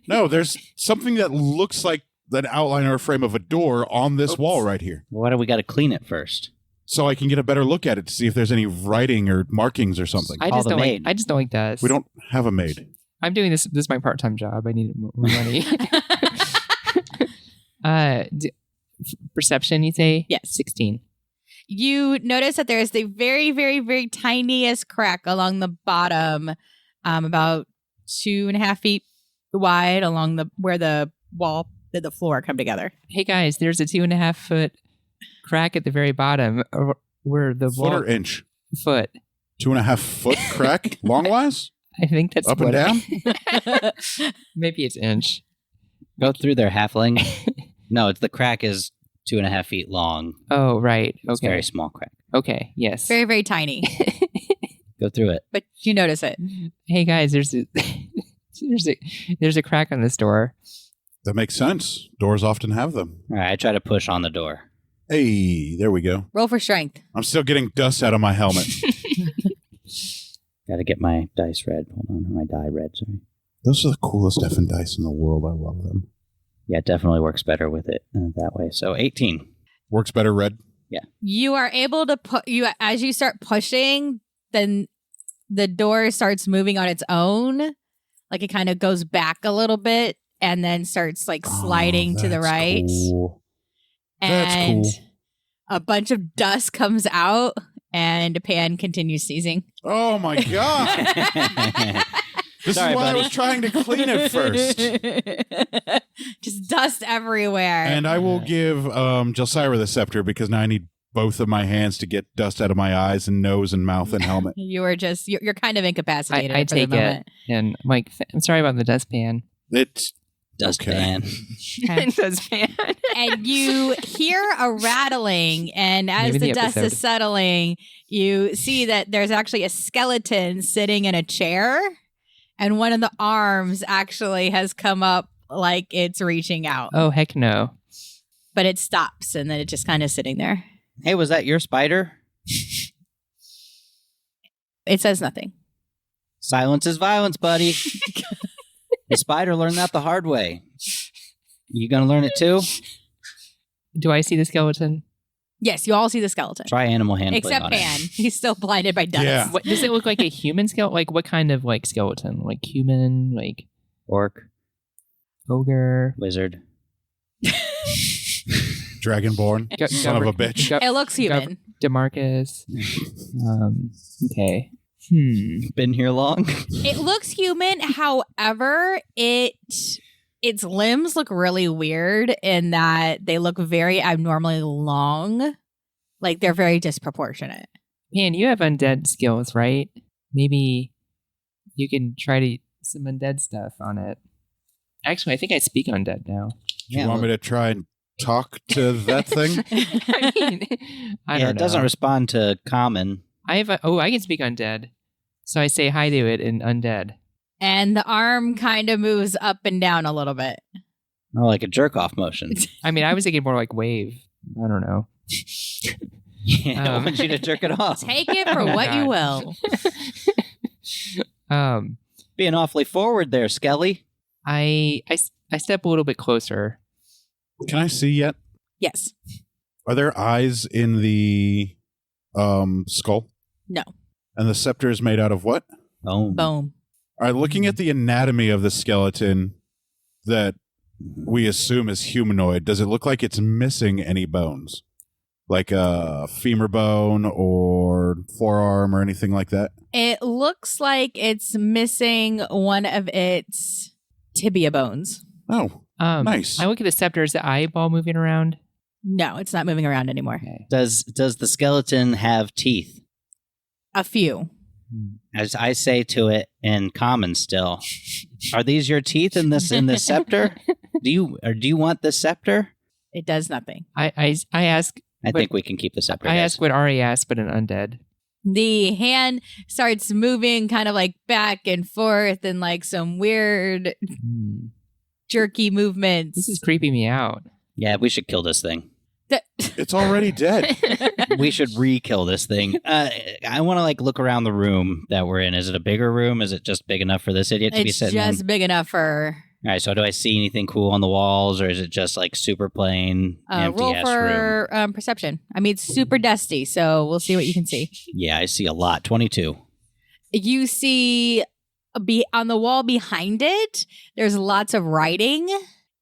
No, there's something that looks like an outline or a frame of a door on this wall right here. Why do we got to clean it first? So I can get a better look at it to see if there's any writing or markings or something. I Call just the don't like. maid. I just don't like dust. We don't have a maid. I'm doing this. This is my part-time job. I need more money. Perception, you say? Yes. 16. You notice that there's the very, very, very tiniest crack along the bottom, about 2.5 feet wide along where the wall and the floor come together. Hey guys, there's a 2.5 foot crack at the very bottom where the Foot wall or inch? foot. 2.5 foot crack, long-wise? I think that's Up and what down? maybe it's inch. Go through there, halfling. No, the crack is 2.5 feet long. Oh, right. It's a Okay. very small crack. Okay. Yes. Very, very tiny, Go through it. but you notice it. Hey guys, there's a there's a crack on this door. That makes sense. Doors often have them. All right, I try to push on the door. Hey, there we go. Roll for strength. I'm still getting dust out of my helmet. Got to get my dice red. Hold on, or my die red. Sorry. Those are the coolest effing dice in the world. I love them. Yeah, it definitely works better with it that way. So 18. Works better red. You are able to put as you start pushing, then the door starts moving on its own. Like it kind of goes back a little bit and then starts like sliding to the that's right. Cool. That's And cool. a bunch of dust comes out and Pan continues seizing. Oh my god! This Sorry, is why buddy. I was trying to clean it first. Just dust everywhere. And I will give Gelsira the scepter because now I need both of my hands to get dust out of my eyes and nose and mouth and helmet. you are just you're kind of incapacitated I for take the it, moment. and I'm like, I'm sorry about the dustpan. It's Dustpan. Okay. Dustpan. And you hear a rattling, and as Maybe the the dust episode. is settling, you see that there's actually a skeleton sitting in a chair, and one of the arms actually has come up like it's reaching out, Oh heck no! but it stops, and then it's just kind of sitting there. Hey, was that your spider? It says nothing. Silence is violence, buddy. The spider learned that the hard way. You gonna learn it too? Do I see the skeleton? Yes, you all see the skeleton. Try animal handling Except on Pan. it. He's still blinded by dust. Yeah. What does it look like? A human skeleton? Like what kind of like skeleton? Like human? Like Orc, ogre? wizard. Dragonborn. Son of a bitch. It looks human. Demarcus. Okay. Been here long? It looks human. However, its limbs look really weird in that they look very abnormally long. Like they're very disproportionate. Man, you have undead skills, right? Maybe you can try to some undead stuff on it. Actually, I think I speak undead now. Do you want me to try and talk to that thing? I mean, I yeah, don't it doesn't know. respond to common. I have I can speak undead. So I say hi to it in undead. And the arm kind of moves up and down a little bit. Oh, like a jerk off motion. I mean, I was thinking more like wave. I don't know. Yeah, I want you to jerk it off. Take it for Oh, what you God. will. Being awfully forward there, Skelly. I step a little bit closer. Can I see yet? Yes. Are there eyes in the skull? No. And the scepter is made out of what? Boom. Boom. All right, looking at the anatomy of the skeleton that we assume is humanoid, does it look like it's missing any bones? Like a femur bone or forearm or anything like that? It looks like it's missing one of its tibia bones. Oh, nice. I look at the scepter. Is the eyeball moving around? No, it's not moving around anymore. Okay. Does the skeleton have teeth? A few. As I say to it in common still, are these your teeth in this scepter? Do you want the scepter? It does nothing. I ask. I think we can keep the scepter. I guys. ask what Ari asked, but an undead. The hand starts moving kind of like back and forth and like some weird jerky movements. This is creeping me out. Yeah, we should kill this thing. It's already dead. We should re-kill this thing. I want to look around the room that we're in. Is it a bigger room? Is it just big enough for this idiot to be It's sitting just in? big enough for... All right, so do I see anything cool on the walls, or is it just super plain, empty roll ass room? for perception. I mean, it's super dusty, so we'll see what you can see. Yeah, I see a lot. 22. You see on the wall behind it, there's lots of writing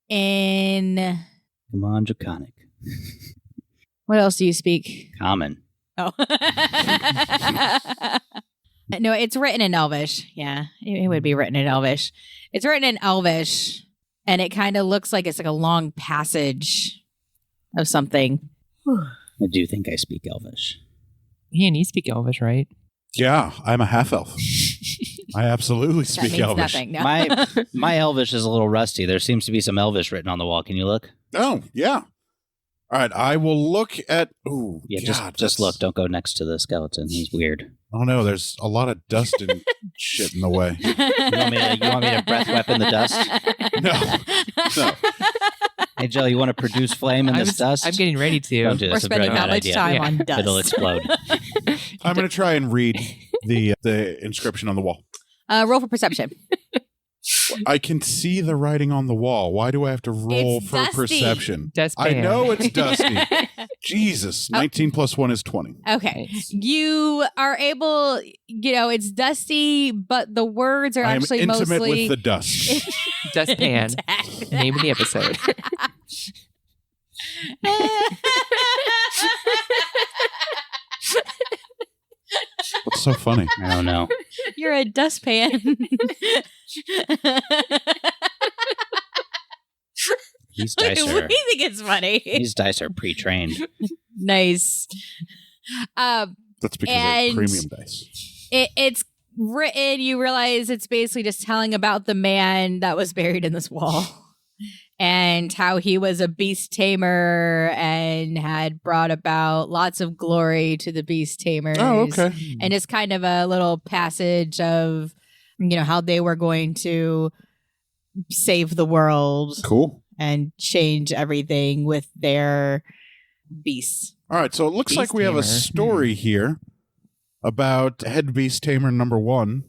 in... Come on, Draconic. What else do you speak? Common. Oh. No, it's written in Elvish. Yeah, it would be written in Elvish. It's written in Elvish, and it kind of looks like it's a long passage of something. I do think I speak Elvish. Ian, you speak Elvish, right? Yeah, I'm a half elf. I absolutely That speak means Elvish. nothing. No. My Elvish is a little rusty. There seems to be some Elvish written on the wall. Can you look? Oh, yeah. All right, I will look at... Ooh, Yeah, God, just look. Don't go next to the skeleton. He's weird. Oh, no, there's a lot of dust and shit in the way. You want me to breath weapon the dust? No. Hey, Jill, you want to produce flame in this dust? I'm getting ready to. Don't do We're this. It's a very spending that bad much idea. time Yeah. on dust. It'll explode. I'm going to try and read the inscription on the wall. Roll for perception. I can see the writing on the wall. Why do I have to roll It's for dusty. perception? Dustpan. I know it's dusty. Jesus. 19 plus 1 is 20. Okay. Nice. You are able, it's dusty, but the words are I am actually intimate mostly... with the dust. Dustpan. intact. Name of the episode. What's so funny? I don't know. You're a dustpan. These We dice think are it's funny. these dice are pre-trained. Nice. That's because they're And- premium dice. It's written, you realize it's basically just telling about the man that was buried in this wall and how he was a beast tamer and had brought about lots of glory to the beast tamers. Oh, okay. And it's kind of a little passage of, how they were going to save the world Cool. and change everything with their beasts. All right, so it looks Beast like we have a tamer. story here about head beast tamer number 1,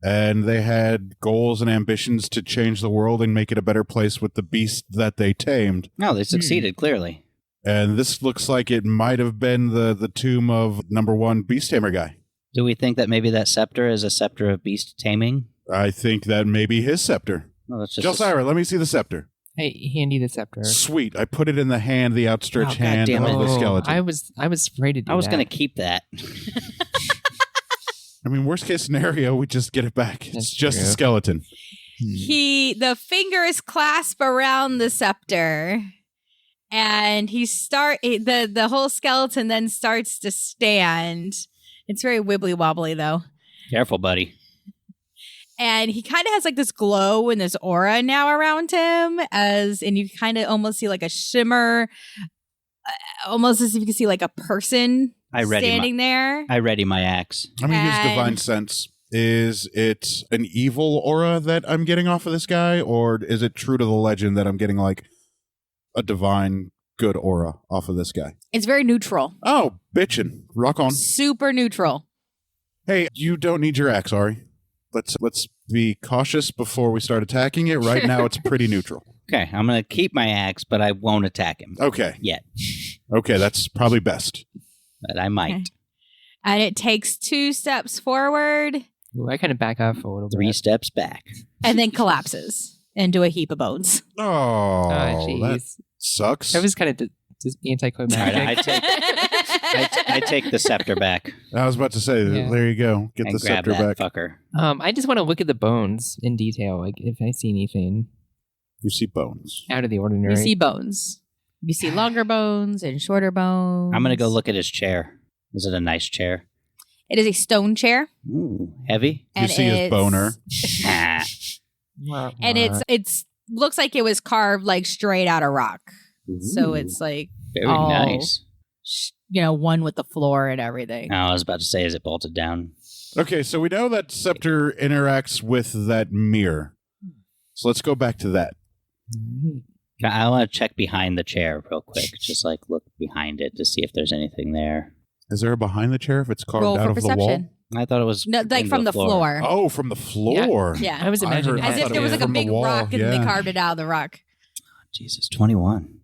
and they had goals and ambitions to change the world and make it a better place with the beast that they tamed. No, they succeeded, clearly. And this looks like it might have been the tomb of number 1 beast tamer guy. Do we think that maybe that scepter is a scepter of beast taming? I think that may be his scepter. No, that's just Gelsira, let me see the scepter. Hey, handy the scepter. Sweet. I put it in the hand, the outstretched Oh, God hand damn of it. the skeleton. I was afraid to do I was that. going to keep that. I mean, worst case scenario, we just get it back. It's That's just a true. skeleton. The fingers clasp around the scepter, and the whole skeleton then starts to stand. It's very wibbly wobbly though, Careful, buddy. and he kind of has this glow and this aura now around him, and you kind of almost see a shimmer, almost as if you could see a person I ready standing there. I ready my axe. I'm going to use And- divine sense. Is it an evil aura that I'm getting off of this guy, or is it true to the legend that I'm getting a divine good aura off of this guy? It's very neutral, Oh, bitchin'. Rock on. super neutral. Hey, you don't need your axe, Ari. Let's be cautious before we start attacking it. Right now, it's pretty neutral. Okay, I'm going to keep my axe, but I won't attack him. Okay. Yet. Okay, that's probably best. But I might. Okay. And it takes 2 steps forward Ooh, I kind of back off a little 3 bit. steps back. and then collapses into a heap of bones. Oh, Oh, that jeez. sucks. That was kind of All anticlimactic. right, I take the scepter back I was about to say, Yeah. there you go. Get and the grab scepter that back. fucker. I just want to look at the bones in detail, if I see anything You see bones. out of the ordinary. You see bones. You see longer bones and shorter bones. I'm going to go look at his chair. Is it a nice chair? It is a stone chair. Ooh, heavy? You see his boner. Ah. Wah, And wah. it's looks like it was carved straight out of rock. So Ooh, it's very all- nice. one with the floor and everything. Oh, I was about to say, is it bolted down? Okay, so we know that scepter interacts with that mirror. So let's go back to that. Alright. I want to check behind the chair real quick. Just like look behind it to see if there's anything there. Is there a behind the chair if it's carved Roll out for of perception. the wall? I thought it was No, like into from the floor. Oh, from the floor. Yeah. I was imagining I As thought if it there was like a from the big wall, rock and they yeah. carved it out of the rock. Jesus, 21.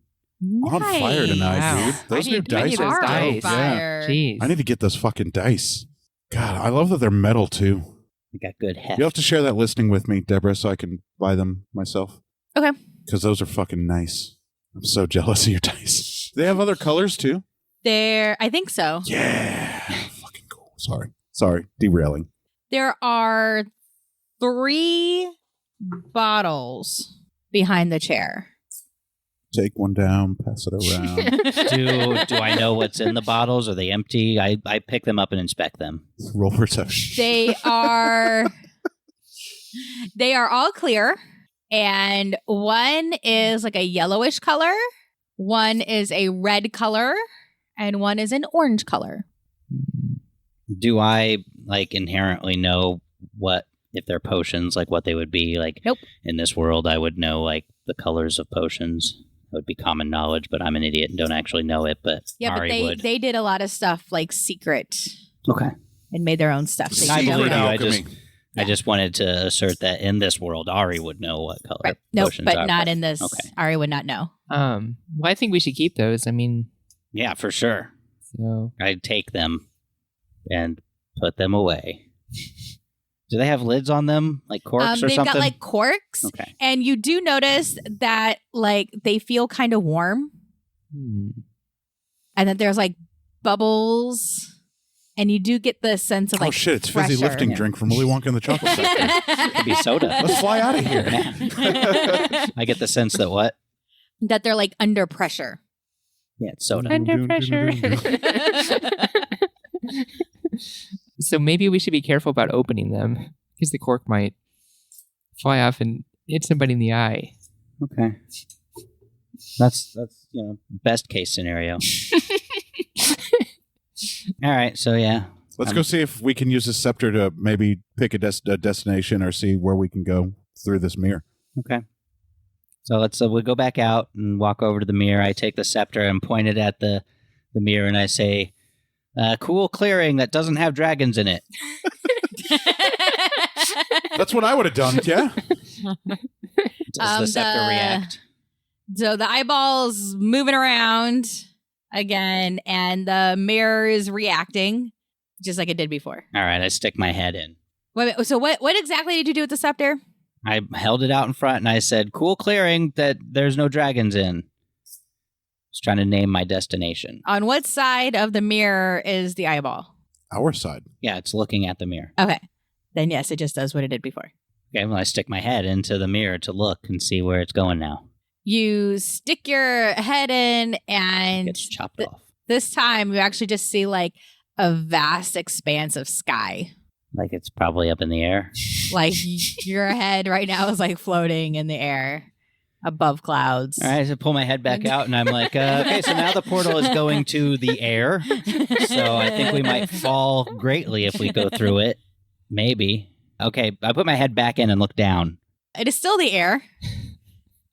On fire tonight, Wow. dude. Those I new need- I dice need are those dope. dice. Yeah. Fire. Jeez. I need to get those fucking dice. God, I love that they're metal too. I got good heft. You'll have to share that listing with me, Deborah, so I can buy them myself. Okay. Because those are fucking nice. I'm so jealous of your dice. They have other colors too? I think so. Yeah. Fucking cool. Sorry. Derailing. There are 3 bottles behind the chair. Take one down, pass it around. Do I know what's in the bottles? Are they empty? I pick them up and inspect them. Roll perception. They are all clear, and one is like a yellowish color, one is a red color, and one is an orange color. Do I like inherently know what if they're potions, like what they would be like? Nope. In this world, I would know like the colors of potions. It would be common knowledge, but I'm an idiot and don't actually know it. But Yeah, Ari but would. they did a lot of stuff like secret Okay. and made their own stuff. So I you don't believe you. know. alchemy. I just wanted to assert that in this world, Ari would know what color Right. Nope, potions but are. not in this. Okay. Ari would not know. Well, I think we should keep those. I mean, Yeah, for sure. so I'd take them and put them away. Do they have lids on them, like corks or They've something? got like corks, Okay. and you do notice that like they feel kind of warm, and that there's like bubbles, and you do get the sense of like Oh shit, it's fizzy pressure. lifting drink from Willy Wonka and the Chocolate Factory. Could be soda. Let's fly out of here. I get the sense that what? that they're like under pressure. Yeah, it's soda. under pressure. So maybe we should be careful about opening them because the cork might fly off and hit somebody in the eye. Okay. That's best case scenario. All right, so yeah. Let's go see if we can use the scepter to maybe pick a destination or see where we can go through this mirror. Okay. So we'll go back out and walk over to the mirror. I take the scepter and point it at the mirror and I say, cool clearing that doesn't have dragons in it. That's what I would have done, yeah? Does the scepter react? So the eyeball's moving around again, and the mirror is reacting just like it did before. All right, I stick my head in. Wait, so what exactly did you do with the scepter? I held it out in front and I said, cool clearing that there's no dragons in. Just trying to name my destination. On what side of the mirror is the eyeball? Our side. Yeah, it's looking at the mirror. Okay. Then yes, it just does what it did before. Okay, well, I stick my head into the mirror to look and see where it's going now. You stick your head in, It and gets chopped off. this time you actually just see like a vast expanse of sky. Like it's probably up in the air. Like your head right now is like floating in the air above clouds. All right, so I pull my head back out and I'm like, okay, so now the portal is going to the air. So I think we might fall greatly if we go through it. Maybe. Okay, I put my head back in and look down. It is still the air.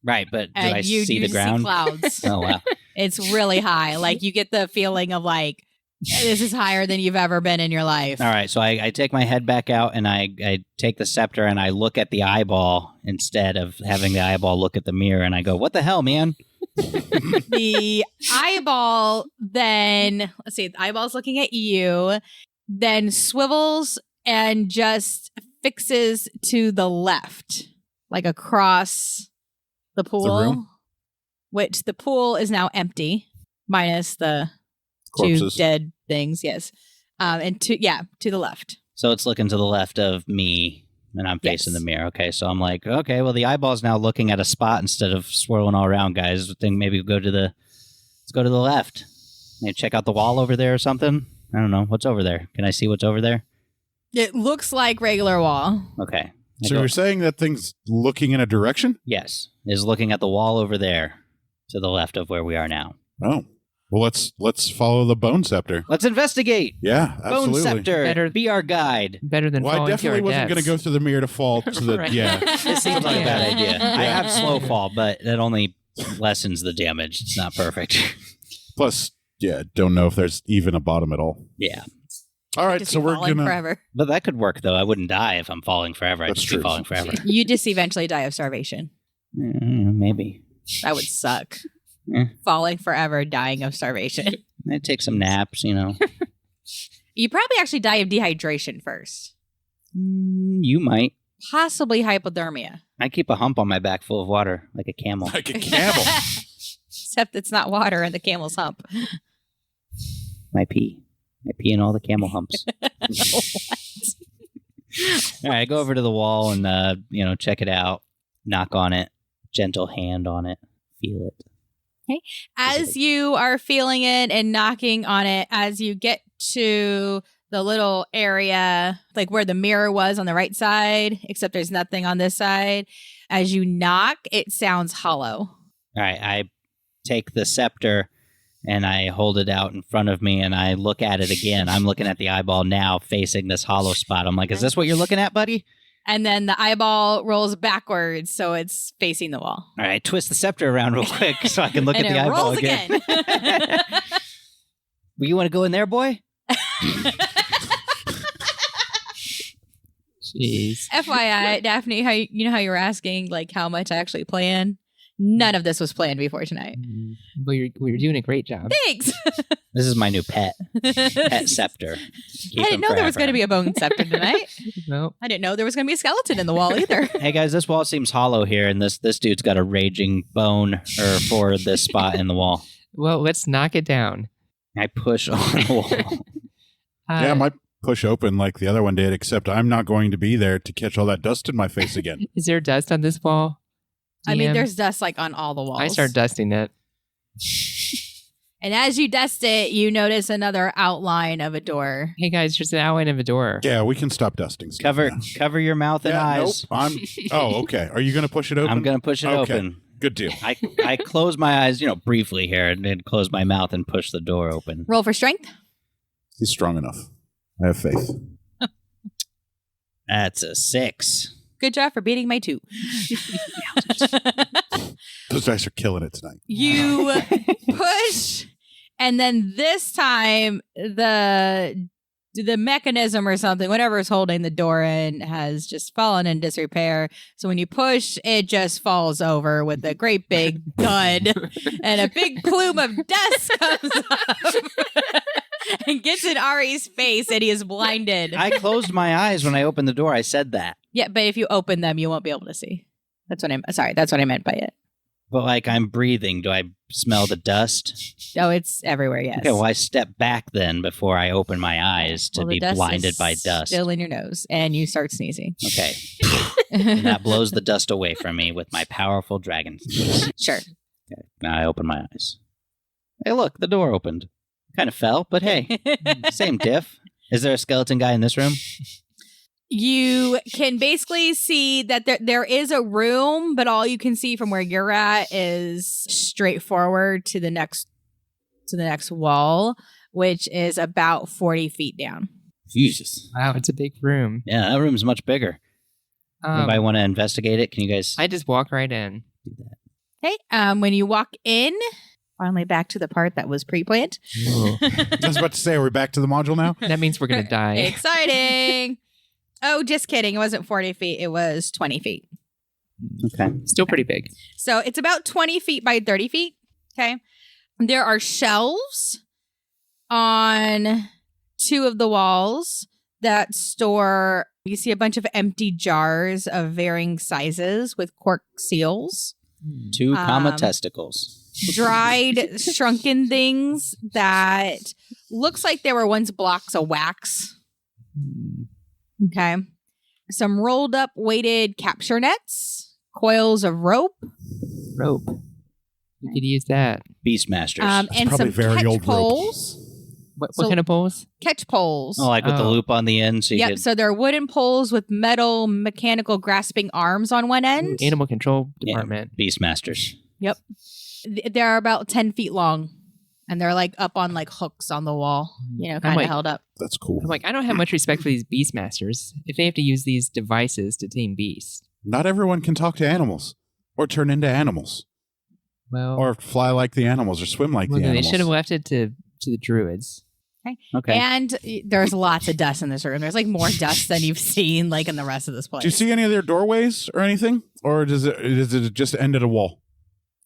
Right, but do And I you see the see ground? clouds. Oh, wow. It's really high. Like you get the feeling of like, this is higher than you've ever been in your life. All right, so I take my head back out and I take the scepter and I look at the eyeball instead of having the eyeball look at the mirror and I go, what the hell, man? The eyeball then, let's see, the eyeball's looking at you, then swivels and just fixes to the left, like across the pool, room? which the pool is now empty, minus the Corpses. two dead things. Yes. And to the left. So it's looking to the left of me and I'm facing Yes. the mirror. Okay, so I'm like, okay, well, the eyeball's now looking at a spot instead of swirling all around, guys. I think maybe let's go to the left. Maybe check out the wall over there or something. I don't know. What's over there? Can I see what's over there? It looks like regular wall. Okay. I So go, you're saying that thing's looking in a direction? yes, is looking at the wall over there to the left of where we are now. Oh. Well, let's follow the bone scepter. Let's investigate. Yeah, absolutely. Bone Scepter, Better- be our guide. Better than Well, I falling definitely to our wasn't going to deaths. go through the mirror to fall to the Right. yeah. It seems like a bad idea. I have slow fall, but that only lessens the damage. It's not perfect. Plus, yeah, don't know if there's even a bottom at all. Yeah. All right, Just so be we're falling gonna. forever. But that could work, though. I wouldn't die if I'm falling forever. I'd That's just true. be falling forever. You just eventually die of starvation. Maybe. That would suck. Eh. Falling forever, dying of starvation. I'd take some naps, you know. You probably actually die of dehydration first. You might. Possibly hypothermia. I keep a hump on my back full of water, like a camel. Like a camel. Except it's not water in the camel's hump. My pee. I pee in all the camel humps. All right, I go over to the wall and, check it out. Knock on it. Gentle hand on it. Feel it. Okay. As you are feeling it and knocking on it, as you get to the little area, like where the mirror was on the right side, except there's nothing on this side, as you knock, it sounds hollow. All right, I take the scepter and I hold it out in front of me and I look at it again. I'm looking at the eyeball now facing this hollow spot. I'm like, is this what you're looking at, buddy? And then the eyeball rolls backwards, so it's facing the wall. All right, twist the scepter around real quick so I can look And at the it eyeball rolls again. Well, you want to go in there, boy? Jeez. FYI, Daphne, how you know how you were asking like how much I actually plan? None of this was planned before tonight. Well, you're doing a great job. Thanks. This is my new pet scepter. I didn't know there was going to be a bone scepter tonight. No. I didn't know there was going to be a skeleton in the wall either. Hey guys, this wall seems hollow here, and this dude's got a raging bone for this spot in the wall. Well, let's knock it down. I push on the wall. Yeah, I might push open like the other one did, except I'm not going to be there to catch all that dust in my face again. Is there dust on this wall? I mean, DM? there's dust like on all the walls. I start dusting it. And as you dust it, you notice another outline of a door. Hey guys, there's an outline of a door. Yeah, we can stop dusting. stuff now. Cover your mouth and Yeah, nope. eyes. Oh, okay. Are you going to push it open? I'm going to push it Okay. open. Good deal. I close my eyes, briefly here, and then close my mouth and push the door open. Roll for strength. He's strong enough. I have faith. That's a 6. Good job for beating my 2. Those dice are killing it tonight. You push, and then this time the mechanism or something, whatever is holding the door in, has just fallen in disrepair. So when you push, it just falls over with a great big thud, and a big plume of dust comes up and gets in Ari's face, and he is blinded. I closed my eyes when I opened the door. I said that. Yeah, but if you open them, you won't be able to see. That's what I meant by it. But I'm breathing. Do I smell the dust? Oh, it's everywhere, yes. Okay, well, I step back then before I open my eyes to Well, the be dust blinded is by dust. still in your nose, and you start sneezing. Okay. And that blows the dust away from me with my powerful dragon sneeze. Sure. Okay, now I open my eyes. Hey, look, the door opened. Kind of fell, but hey, same diff. Is there a skeleton guy in this room? You can basically see that there is a room, but all you can see from where you're at is straight forward to the next wall, which is about 40 feet down. Jesus. Wow, it's a big room. Yeah, that room's much bigger. Anybody want to investigate it? Can you guys I just walk right in. do that? Okay. When you walk in, finally back to the part that was pre-planned. I was about to say, are we back to the module now? That means we're gonna die. Exciting. Oh, just kidding. It wasn't 40 feet. It was 20 feet. Okay. Still pretty big. So it's about 20 feet by 30 feet. Okay. There are shelves on 2 of the walls that store, you see a bunch of empty jars of varying sizes with cork seals. 2 testicles. Dried, shrunken things that looks like they were once blocks of wax. Okay. Some rolled up weighted capture nets, coils of rope, Rope. We could use that. Beastmasters. and probably some very catch old rope. poles. What So- kind of poles? Catch poles. oh, like with the Oh. loop on the end, so you Yep. could. So they're wooden poles with metal mechanical grasping arms on one end. Animal control Yeah. department. Beastmasters. They're about 10 feet long, and they're like up on like hooks on the wall, kind of like- held up. That's cool. I'm like, I don't have much respect for these beastmasters. If they have to use these devices to tame beasts. Not everyone can talk to animals or turn into animals. Well, Or fly like the animals or swim like the they animals. should have left it to the druids. Okay. And there's lots of dust in this room. There's like more dust than you've seen like in the rest of this place. Do you see any of their doorways or anything? Or does it just end at a wall?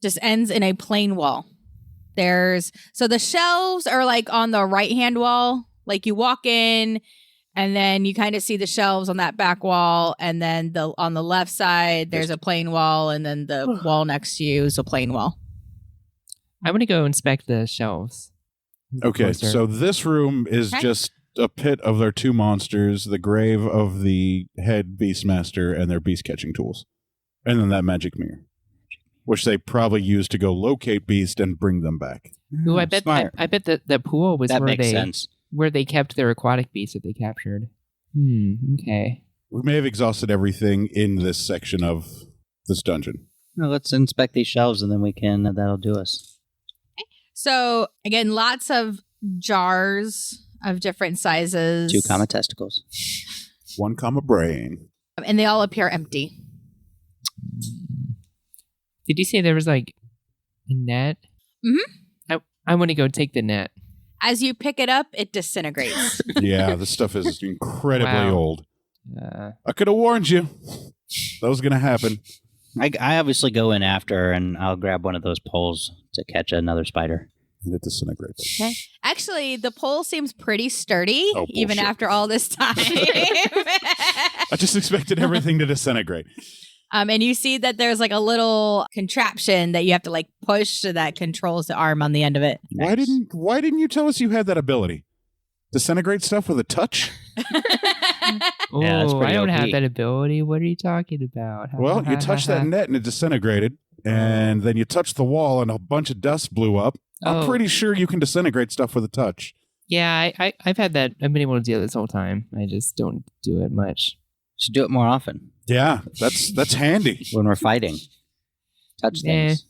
Just ends in a plain wall. So the shelves are like on the right hand wall. Like you walk in and then you kind of see the shelves on that back wall. And then on the left side, there's a plain wall. And then the wall next to you is a plain wall. I want to go inspect the shelves. Okay, Closer. so this room is just a pit of their two monsters, the grave of the head beastmaster and their beast catching tools. And then that magic mirror, which they probably use to go locate beast and bring them back. Ooh, I bet that the pool was That where makes sense. where they kept their aquatic beasts that they captured. Okay. We may have exhausted everything in this section of this dungeon. Well, let's inspect these shelves and then that'll do us. So again, lots of jars of different sizes. 2 comma testicles. 1 comma brain. And they all appear empty. Did you say there was like a net? Mm-hmm. I want to go take the net. As you pick it up, it disintegrates. Yeah, this stuff is incredibly Wow. old. I could have warned you. That was going to happen. I obviously go in after, and I'll grab one of those poles to catch another spider. And it disintegrates. Okay. Actually, the pole seems pretty sturdy, even bullshit. after all this time. I just expected everything to disintegrate. And you see that there's like a little contraption that you have to like push so that controls the arm on the end of it. Nice. Why didn't you tell us you had that ability? Disintegrate stuff with a touch? Oh, Yeah, that's pretty I don't have OP. that ability. What are you talking about? Well, you touched that net and it disintegrated. And then you touched the wall and a bunch of dust blew up. I'm Oh. pretty sure you can disintegrate stuff with a touch. Yeah, I've had that. I've been able to do it this whole time. I just don't do it much. Should do it more often Yeah, that's handy. when we're fighting. Touch things.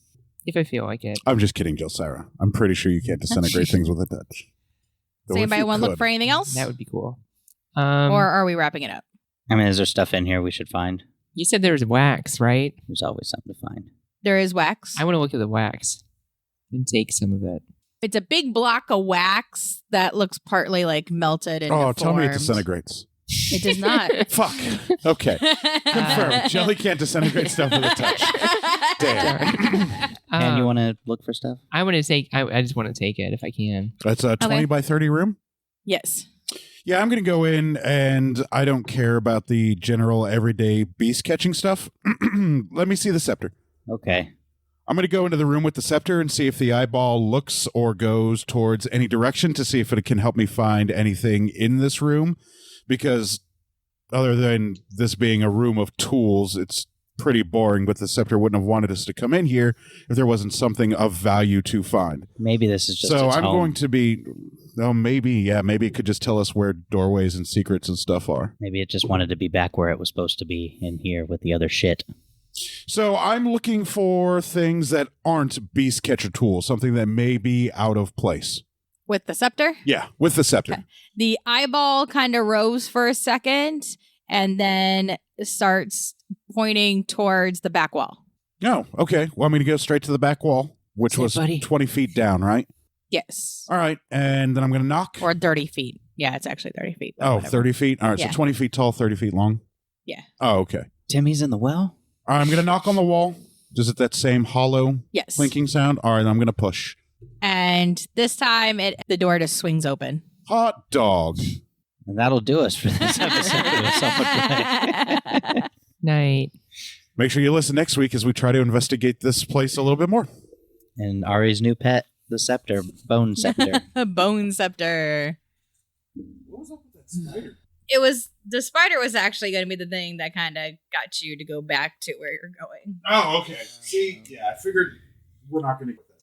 If I feel like it. I'm just kidding, Gelsira. I'm pretty sure you can't disintegrate things with a touch. Does anybody want to look for anything else? That would be cool. Or are we wrapping it up? I mean, is there stuff in here we should find? You said there was wax, right? There's always something to find. There is wax. I want to look at the wax and take some of it. It's a big block of wax that looks partly like melted and Oh, tell me it deformed. disintegrates. It does not. Fuck. Okay. Confirmed. Jelly can't disintegrate stuff with a touch. Damn. And you want to look for stuff? I want to take. I just want to take it if I can. That's a 20 by 30 room? Yes. Yeah, I'm going to go in and I don't care about the general everyday beast catching stuff. Let me see the scepter. Okay. I'm going to go into the room with the scepter and see if the eyeball looks or goes towards any direction to see if it can help me find anything in this room. Because other than this being a room of tools, it's pretty boring, but the scepter wouldn't have wanted us to come in here if there wasn't something of value to find. Maybe this is just So its I'm home. going to be... Oh, maybe it could just tell us where doorways and secrets and stuff are. Maybe it just wanted to be back where it was supposed to be in here with the other shit. So I'm looking for things that aren't beast catcher tools, something that may be out of place. With the scepter? Yeah, with the scepter. Okay. The eyeball kind of rose for a second and then starts pointing towards the back wall. Oh, okay. Want me to go straight to the back wall, which That's was it, buddy. 20 feet down, right? Yes. All right, and then I'm going to knock. Or 30 feet. Yeah, it's actually 30 feet. but Oh, whatever. 30 feet? All right, Yeah. so 20 feet tall, 30 feet long? Yeah. Oh, okay. Timmy's in the well? All right, I'm going to knock on the wall. Does it that same hollow Yes. clinking sound? All right, I'm going to push. And this time the door just swings open. Hot dog. And that'll do us for this episode of Self-Play. Night. Make sure you listen next week as we try to investigate this place a little bit more. And Ari's new pet, the scepter, bone scepter. Bone scepter. What was up with that spider? The spider was actually going to be the thing that kind of got you to go back to where you're going. Oh, okay. See, yeah, I figured we're not going to...